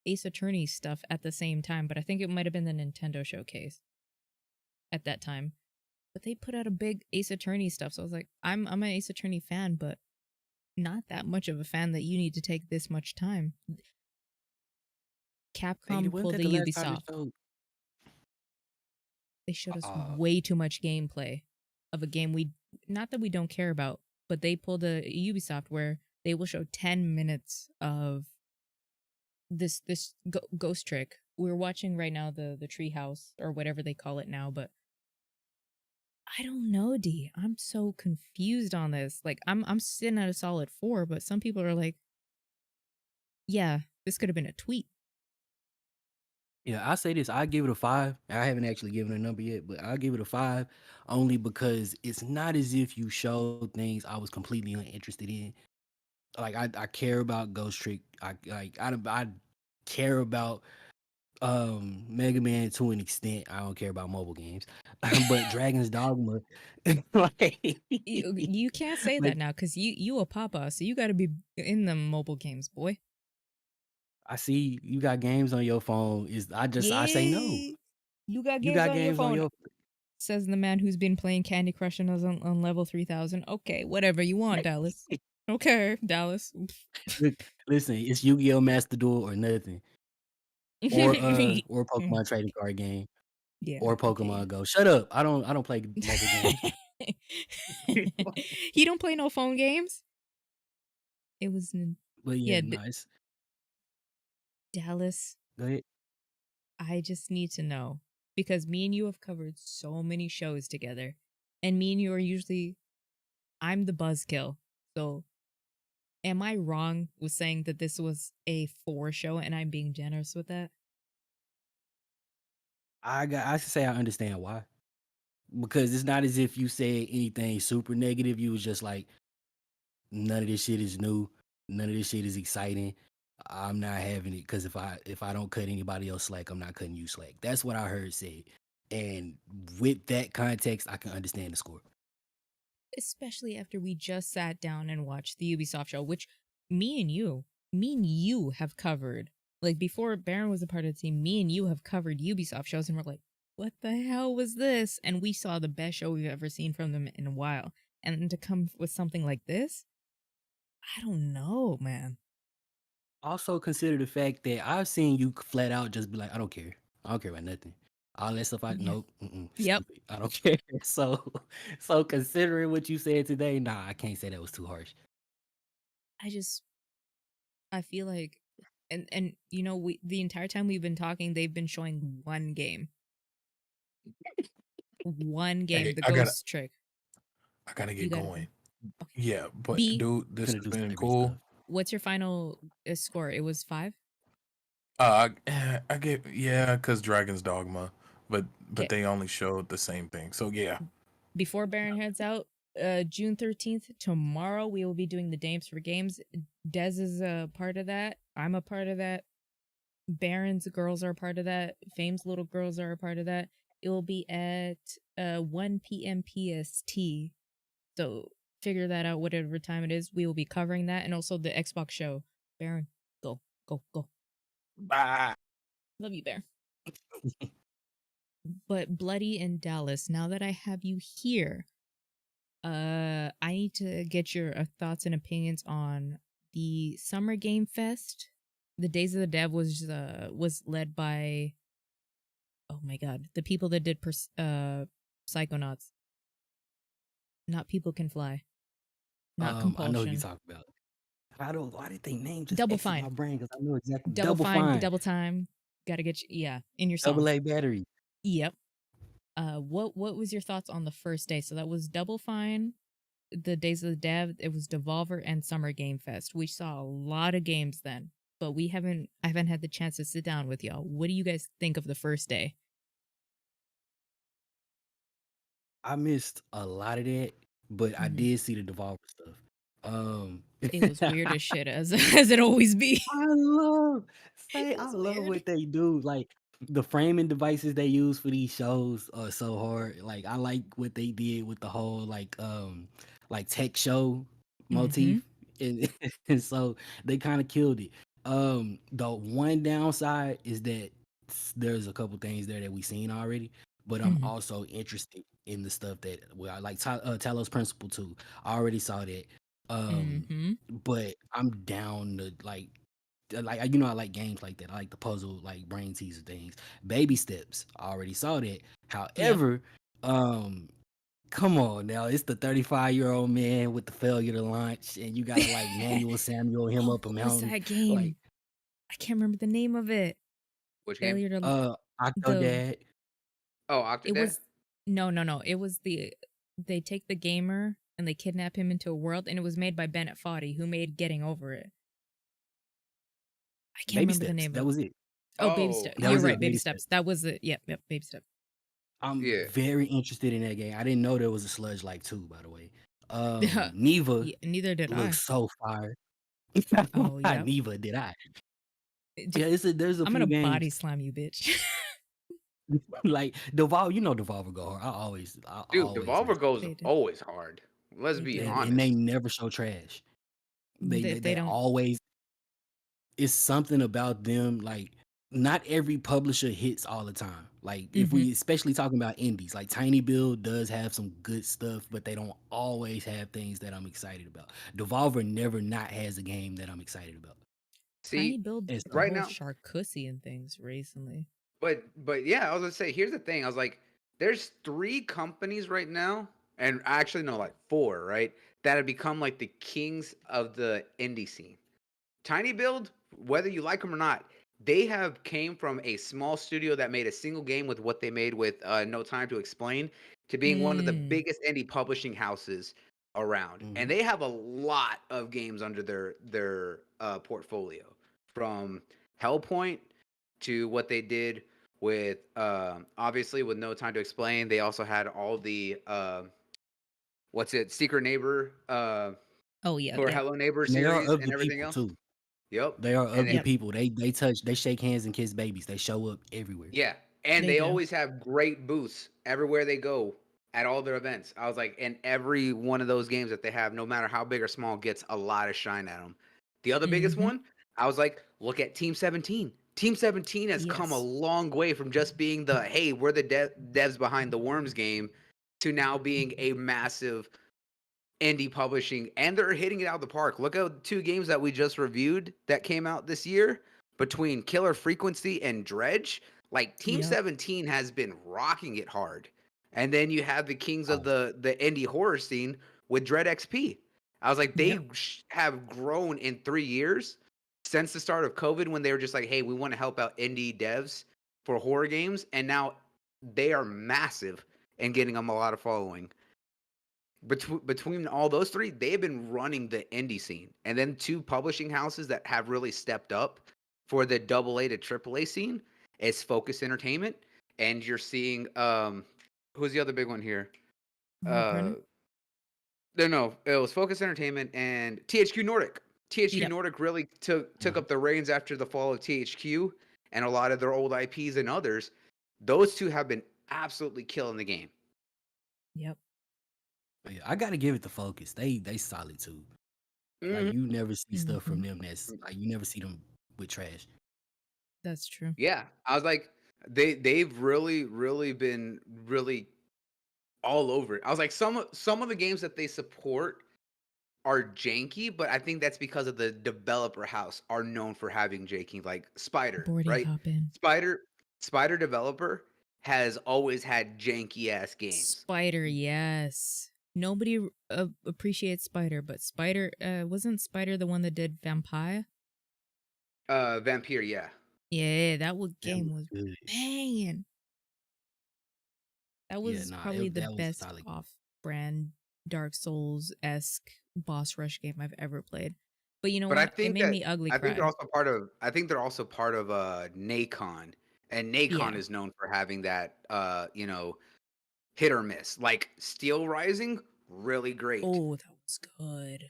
Ace Attorney stuff at the same time, but I think it might have been the Nintendo Showcase at that time. But they put out a big Ace Attorney stuff, so I was like, I'm an Ace Attorney fan, but not that much of a fan that you need to take this much time. Capcom pulled the Ubisoft. They showed us way too much gameplay of a game not that we don't care about, but they pulled a Ubisoft where they will show 10 minutes of this ghost trick. We're watching right now the Treehouse or whatever they call it now, but I don't know, D. I'm so confused on this. Like, I'm sitting at a solid 4, but some people are like, yeah, this could have been a tweet. Yeah, I say this. I give it a 5. I haven't actually given a number yet, but I'll give it a 5 only because it's not as if you showed things I was completely uninterested in. Like, I care about Ghost Trick. I care about Mega Man to an extent. I don't care about mobile games, but Dragon's Dogma, like you can't say that now because you a papa, so you got to be in the mobile games, boy. I see you got games on your phone. I say no. You got games on your phone. Says the man who's been playing Candy Crush and is on level 3000. Okay, whatever you want, Dallas. Okay, Dallas. Listen, it's Yu-Gi-Oh! Master Duel or nothing. Or Pokemon trading card game. Yeah. Or Pokemon Go. Shut up. I don't play mobile games. He don't play no phone games. It was But yeah, nice. Dallas. Go ahead. I just need to know, because me and you have covered so many shows together, and me and you are usually, I'm the buzzkill. So am I wrong with saying that this was a 4 show and I'm being generous with that? I should say I understand why. Because it's not as if you said anything super negative. You was just like, none of this shit is new. None of this shit is exciting. I'm not having it because if I don't cut anybody else slack, I'm not cutting you slack. That's what I heard said. And with that context, I can understand the score. Especially after we just sat down and watched the Ubisoft show, which me and you have covered. Like, before Baron was a part of the team, me and you have covered Ubisoft shows, and we're like, what the hell was this? And we saw the best show we've ever seen from them in a while. And to come with something like this, I don't know, man. Also consider the fact that I've seen you flat out just be like, I don't care. I don't care about nothing. All that stuff, nope. Yep. Stupid. I don't care. So considering what you said today, nah, I can't say that was too harsh. I feel like, and you know, the entire time we've been talking, they've been showing one game. One game, Hey, the ghost trick. I gotta get going. Okay. Yeah, but dude, this has been cool. Stuff. What's your final score? It was 5? I get, because Dragon's Dogma, but they only showed the same thing. So yeah. Before Baron heads out, June 13th, tomorrow, we will be doing the Dames for Games. Dez is a part of that. I'm a part of that. Baron's girls are a part of that. Fame's little girls are a part of that. It will be at 1 p.m. PST. So figure that out, whatever time it is. We will be covering that, and also the Xbox show. Baron, go. Bye. Love you, Baron. But Bloody in Dallas, now that I have you here, I need to get your thoughts and opinions on the Summer Game Fest. The Days of the Dev was led by, oh my god, the people that did Psychonauts. Not People Can Fly. Not Compulsion. I know what you're talking about. Why did they name just Double exit Fine? My brain, because I know exactly. Double Fine. Double Time. Gotta get you, in your song. Double A battery. Yep. What was your thoughts on the first day? So that was Double Fine, the Days of the Dev. It was Devolver and Summer Game Fest. We saw a lot of games then, but I haven't had the chance to sit down with y'all. What do you guys think of the first day? I missed a lot of that, but I did see the Devolver stuff. It was weird as shit, as it always be. I love what they do. Like, the framing devices they use for these shows are so hard. Like, I like what they did with the whole like tech show motif, and, and so they kind of killed it. The one downside is that there's a couple things there that we've seen already, but I'm also interested in the stuff that I like. Talos Principle 2. I already saw that. But I'm down to like I like games like that. I like the puzzle, like brain teaser things. Baby Steps, I already saw that. However, come on now, it's the 35-year-old man with the failure to launch, and you gotta like manual Samuel him up a mountain. What's that game? Like, I can't remember the name of it. Which failure game? Octodad. Oh, Octodad. It was no. It was they take the gamer and they kidnap him into a world, and it was made by Bennett Foddy, who made Getting Over It. I can't remember the name of it. That was it. Oh, Baby Steps. You're right, Baby Steps. That was it. Yep, Baby Steps. I'm very interested in that game. I didn't know there was a Sludge like 2, by the way. Neva. Neither did I. Looks so fire. Oh, yeah. Neva did I. Yeah, there's a I'm few gonna games. body slam you, bitch. Like Devolver, Devolver go hard. Devolver goes always hard. Let's be honest. And they never show trash. They don't always. It's something about them. Like, not every publisher hits all the time. Like, if we especially talking about indies, like Tiny Build does have some good stuff, but they don't always have things that I'm excited about. Devolver never not has a game that I'm excited about. See, Tiny Build right now, Charcussy and things recently. But yeah, I was gonna say, here's the thing. I was like, there's 3 companies right now, and actually no, like 4, right? That have become like the kings of the indie scene. Tiny Build, whether you like them or not, they have came from a small studio that made a single game with what they made with No Time to Explain to being one of the biggest indie publishing houses around. And they have a lot of games under their portfolio, from Hellpoint to what they did with obviously with No Time to Explain. They also had all the Secret Neighbor oh yeah, or Hello Neighbor And they are series of and the everything people else. too. Yep. They are of the then, people. They touch, they shake hands and kiss babies. They show up everywhere. yeah, and They they do. always have great booths everywhere they go at all their events. I was like, and every one of those games that they have, no matter how big or small, gets a lot of shine at them. The other biggest one, I was like, look at Team 17. Team 17 has come a long way from just being the, hey, we're the devs behind the Worms game, to now being a massive indie publishing, and they're hitting it out of the park. Look at 2 games that we just reviewed that came out this year between Killer Frequency and Dredge. Like Team 17 has been rocking it hard. And then you have the kings of the indie horror scene with Dread XP. I was like, they have grown in 3 years since the start of COVID, when they were just like, hey, we want to help out indie devs for horror games. And now they are massive and getting them a lot of following. Between all those 3, they've been running the indie scene. And then 2 publishing houses that have really stepped up for the AA to AAA scene is Focus Entertainment, and you're seeing who's the other big one here? No, it was Focus Entertainment and THQ Nordic. THQ Nordic really took up the reins after the fall of THQ, and a lot of their old IPs and others. Those 2 have been absolutely killing the game. Yep. Yeah, I gotta give it to Focus. They solid too. Like, you never see stuff from them that's like, you never see them with trash. That's true. Yeah, I was like, they've really been really all over it. I was like, some of the games that they support are janky, but I think that's because of the developer house are known for having janky, like Spider, right? Spider developer has always had janky ass games. Spider, yes. Nobody appreciates Spider, but Spider wasn't Spider the one that did Vampire? Vampire, yeah. Yeah, that game was banging. That was probably the best off-brand Dark Souls-esque boss rush game I've ever played. But you know what? It made me ugly cry. I think they're also part of Nacon, and Nacon is known for having that hit or miss. Like Steel Rising, really great. Oh, that was good.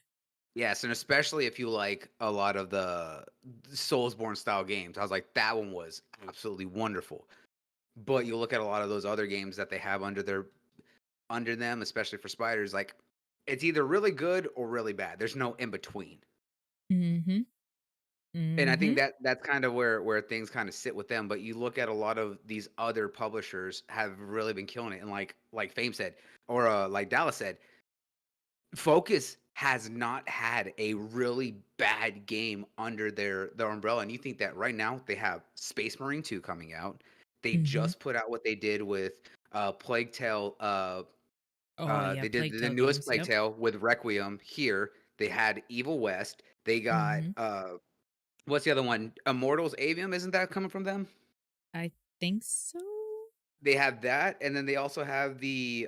Yes, and especially if you like a lot of the Soulsborne style games. I was like, that one was absolutely wonderful. But you look at a lot of those other games that they have under them, especially for Spiders, like, it's either really good or really bad. There's no in between. And I think that's kind of where things kind of sit with them. But you look at a lot of these other publishers have really been killing it. And like Fame said, or like Dallas said, Focus has not had a really bad game under their umbrella. And you think that right now they have Space Marine 2 coming out. They just put out what they did with Plague Tale. They did the newest Plague Tale with Requiem here. They had Evil West. They got what's the other one? Immortals Avium, isn't that coming from them? I think so. They have that, and then they also have the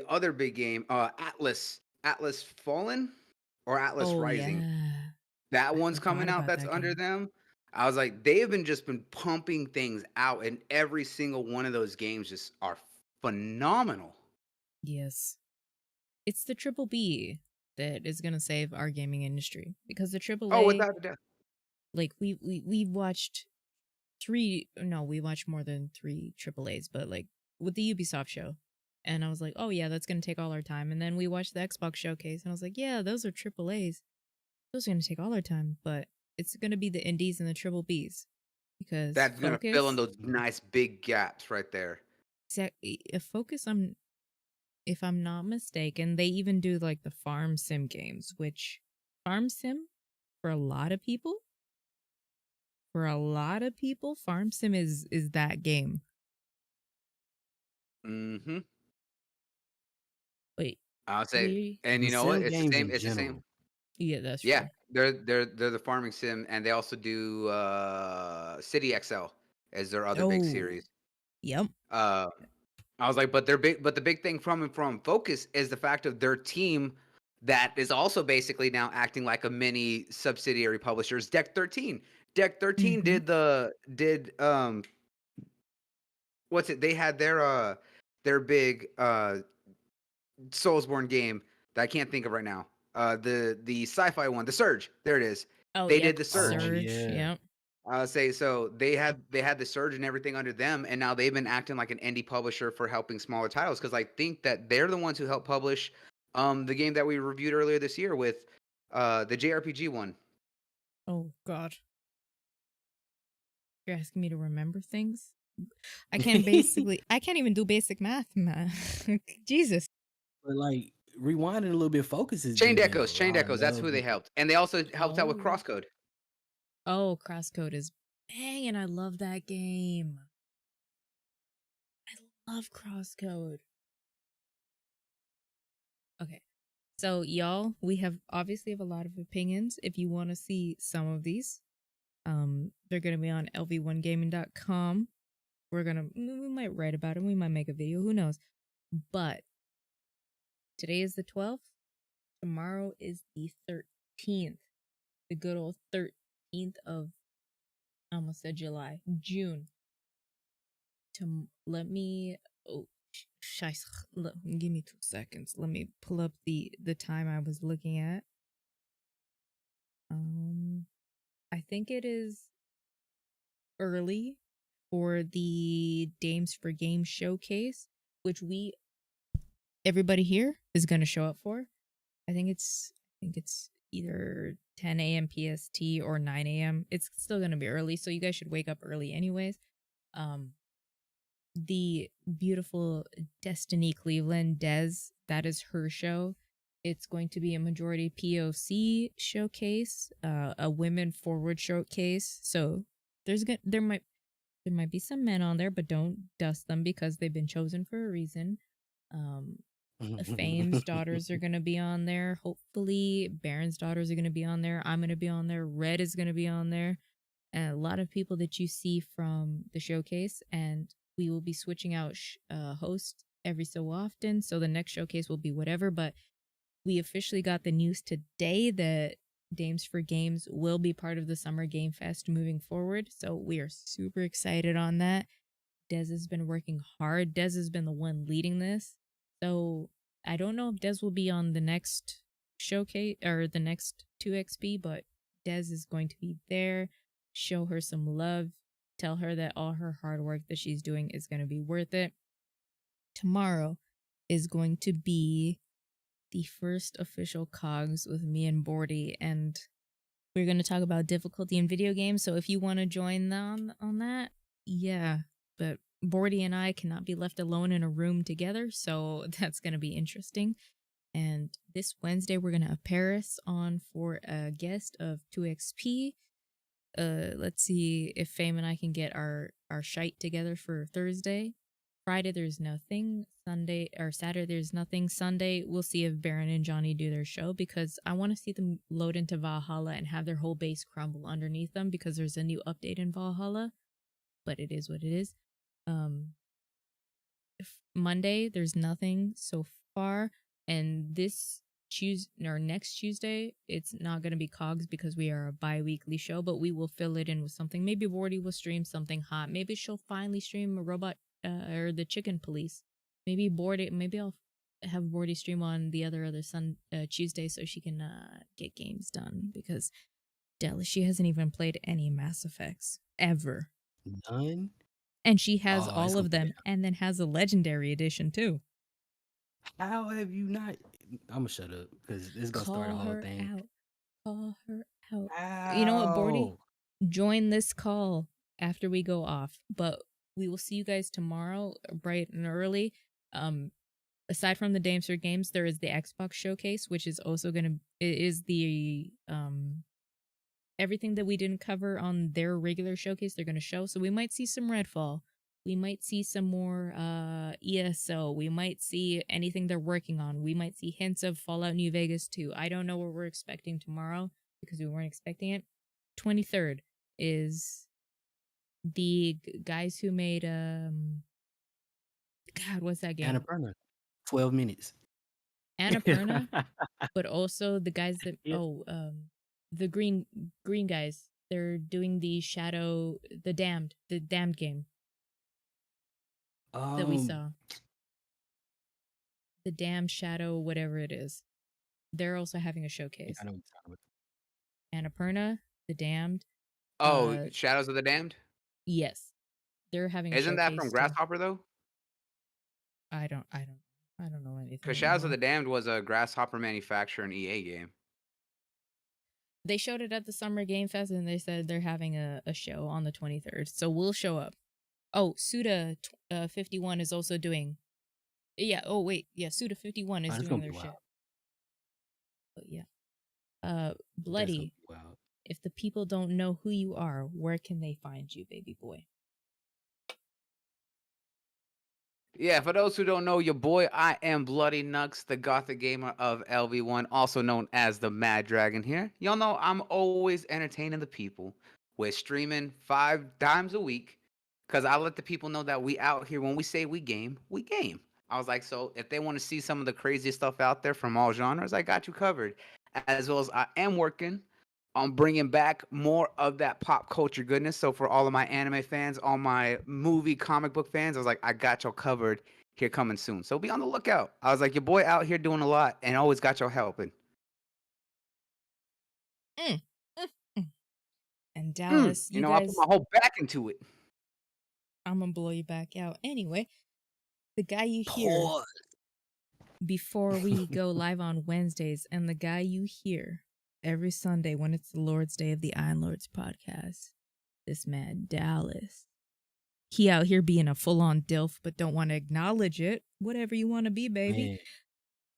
other big game, Atlas Fallen or Atlas Rising. Yeah. That one's coming out. That's under them. I was like, they have just been pumping things out, and every single one of those games just are phenomenal. Yes. It's the Triple B that is going to save our gaming industry, because the AAA, without a doubt. Like we watched we watched more than 3 AAAs, but like with the Ubisoft show, and I was like, oh yeah, that's going to take all our time. And then we watched the Xbox Showcase, and I was like, yeah, those are AAAs. Those are going to take all our time, but it's going to be the indies and the Triple Bs, because that's going to fill in those nice big gaps right there. Exactly. Focus, if I'm not mistaken, they even do like the farm sim games, which farm sim for a lot of people, farm sim is that game. Wait, I'll say, and you know what? It's the same. It's the same. Yeah, that's Yeah, true. they're the farming sim, and they also do City XL as their other big series. Yep. I was like, but they're big. But the big thing from Focus is the fact of their team that is also basically now acting like a mini subsidiary publishers. Deck 13. Deck 13 did what's it? They had their big Soulsborne game that I can't think of right now. The sci-fi one, the Surge. There it is. Oh, they yep. did the Surge. Yep. Say so they had the Surge and everything under them, and now they've been acting like an indie publisher for helping smaller titles, because I think that they're the ones who helped publish the game that we reviewed earlier this year with the JRPG one. Oh God. You're asking me to remember things? I can't even do basic math, man. Jesus. But like rewinding a little bit, Focus is Chained Echoes. That's who they helped, and they also helped out with Crosscode. Oh, Crosscode is banging. I love that game. I love Crosscode. Okay, so y'all, we have obviously have a lot of opinions. If you want to see some of these, they're gonna be on lv1gaming.com. We might write about it. We might make a video. Who knows? But today is the 12th. Tomorrow is the 13th. The good old 13th of, I almost said July, June. Give me 2 seconds. Let me pull up the time I was looking at. I think it is early for the Dames for Games showcase, which everybody here is going to show up for. I think it's either 10 a.m. PST or 9 a.m. It's still going to be early, so you guys should wake up early anyways. The beautiful Destiny Cleveland, Des, that is her show. It's going to be a majority POC showcase, a women forward showcase. So there might be some men on there, but don't dust them because they've been chosen for a reason. Fame's daughters are going to be on there. Hopefully Baron's daughters are going to be on there. I'm going to be on there. Red is going to be on there. And a lot of people that you see from the showcase, and we will be switching out hosts every so often. So the next showcase will be whatever, but we officially got the news today that Dames for Games will be part of the Summer Game Fest moving forward. So we are super excited on that. Des has been working hard. Des has been the one leading this. So I don't know if Des will be on the next showcase or the next 2XP, but Des is going to be there. Show her some love. Tell her that all her hard work that she's doing is going to be worth it. Tomorrow is going to be the first official COGS with me and Bordy, and we're going to talk about difficulty in video games. So if you want to join them on that, yeah, but Bordy and I cannot be left alone in a room together, so that's going to be interesting. And this Wednesday, we're going to have Paris on for a guest of 2XP. Let's see if Fame and I can get our shite together for Thursday. Friday, there's nothing. Saturday, there's nothing. Sunday, we'll see if Baron and Johnny do their show, because I want to see them load into Valhalla and have their whole base crumble underneath them, because there's a new update in Valhalla. But it is what it is. Monday, there's nothing so far, and next Tuesday, it's not going to be COGS because we are a bi-weekly show, but we will fill it in with something. Maybe Bordy will stream something hot. Maybe she'll finally stream a robot or the Chicken Police. Maybe I'll have Bordy stream on the other Tuesday so she can get games done, because Della, she hasn't even played any Mass Effects ever. None? And she has all of them, and then has a Legendary Edition too. How have you not? I'm gonna shut up because it's gonna start a whole thing. Call her out. Ow. You know what, Bordy? Join this call after we go off. But we will see you guys tomorrow, bright and early. Aside from the Dames for Games, there is the Xbox Showcase, which is also the everything that we didn't cover on their regular showcase, they're gonna show. So we might see some Redfall. We might see some more ESO. We might see anything they're working on. We might see hints of Fallout New Vegas 2. I don't know what we're expecting tomorrow because we weren't expecting it. 23rd is the guys who made God, what's that game? Annapurna. 12 minutes. Annapurna, but also the guys that the green guys. They're doing the Damned game that we saw. The Damned Shadow, whatever it is. They're also having a showcase. I know what you're talking about. Annapurna, The Damned. Oh, Shadows of the Damned? Yes. They're having a Isn't showcase that from Grasshopper though? I don't know anything. Because Shadows of the Damned was a Grasshopper manufacturer and EA game. They showed it at the Summer Game Fest and they said they're having a show on the 23rd. So we'll show up. Oh, Suda 51 is also doing. Yeah, oh wait. Yeah, Suda 51 is doing their shit. But yeah. Bloody. If the people don't know who you are, where can they find you, baby boy? Yeah, for those who don't know your boy, I am Bloody Nux, the Gothic gamer of LV1, also known as the Mad Dragon here. Y'all know I'm always entertaining the people. We're streaming 5 times a week because I let the people know that we out here. When we say we game, we game. I was like, so if they want to see some of the craziest stuff out there from all genres, I got you covered. As well as I am working on bringing back more of that pop culture goodness. So for all of my anime fans, all my movie comic book fans, I was like, I got y'all covered here coming soon. So be on the lookout. I was like, your boy out here doing a lot and always got y'all helping. And Dallas, you know, guys, I put my whole back into it. I'm gonna blow you back out. Anyway, the guy you hear before we go live on Wednesdays and the guy you hear every Sunday when it's the Lord's Day of the Iron Lords podcast, this man Dallas, he out here being a full-on DILF but don't want to acknowledge it. Whatever you want to be, baby.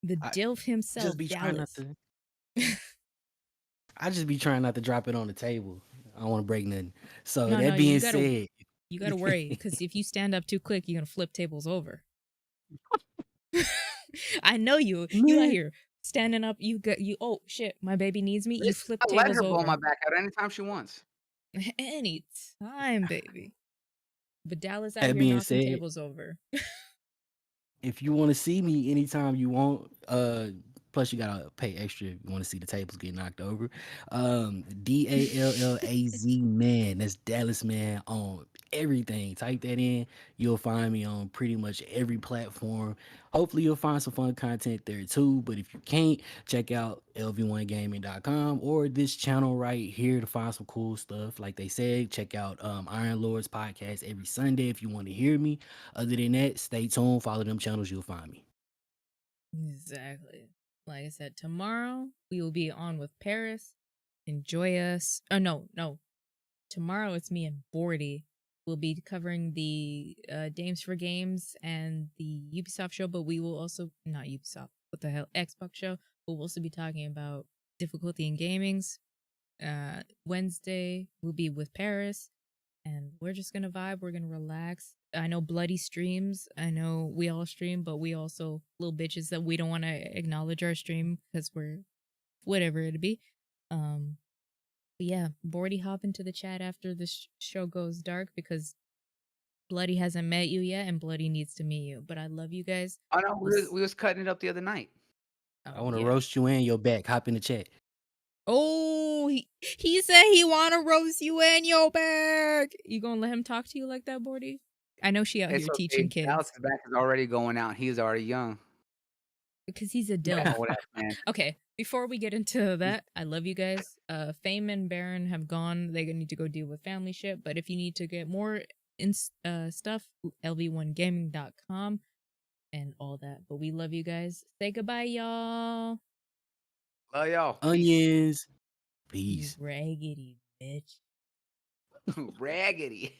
Man, DILF himself, just be Dallas. I just be trying not to drop it on the table. I don't want to break nothing. So that being said, you gotta worry because if you stand up too quick, you're gonna flip tables over. I know you. You out here standing up. You. Oh shit! My baby needs me. You flip tables over. Let her blow my back out anytime she wants. Anytime, baby. But Dallas out here knocking tables over. If you want to see me anytime you want, plus you gotta pay extra if you want to see the tables get knocked over. DALLAZ man, that's Dallas man on everything. Type that in, you'll find me on pretty much every platform. Hopefully you'll find some fun content there too, but if you can't, check out lv1gaming.com or this channel right here to find some cool stuff. Like they said, check out Iron Lords podcast every Sunday if you want to hear me. Other than that, stay tuned, follow them channels, you'll find me. Exactly. Like I said, tomorrow we will be on with Paris. Enjoy us. Oh, no. Tomorrow it's me and Bordy. We'll be covering the Dames for Games and the Ubisoft show, but we will also, not Ubisoft, what the hell, Xbox show, but we'll also be talking about difficulty in gamings. Wednesday we'll be with Paris, and we're just gonna vibe, we're gonna relax. I know Bloody streams. I know we all stream, but we also little bitches that we don't want to acknowledge our stream because we're whatever it'd be. But yeah, Bordy, hop into the chat after the show goes dark because Bloody hasn't met you yet, and Bloody needs to meet you. But I love you guys. I know we was cutting it up the other night. I want to roast you and your back. Hop in the chat. Oh, he said he want to roast you and your back. You gonna let him talk to you like that, Bordy? I know she out here teaching kids. Alex's back is already going out. He's already young. Because he's a DILF. Okay, before we get into that, I love you guys. Fame and Baron have gone. They need to go deal with family shit. But if you need to get more stuff, lv1gaming.com and all that. But we love you guys. Say goodbye, y'all. Love y'all. Onions. Peace. Raggedy bitch. Raggedy.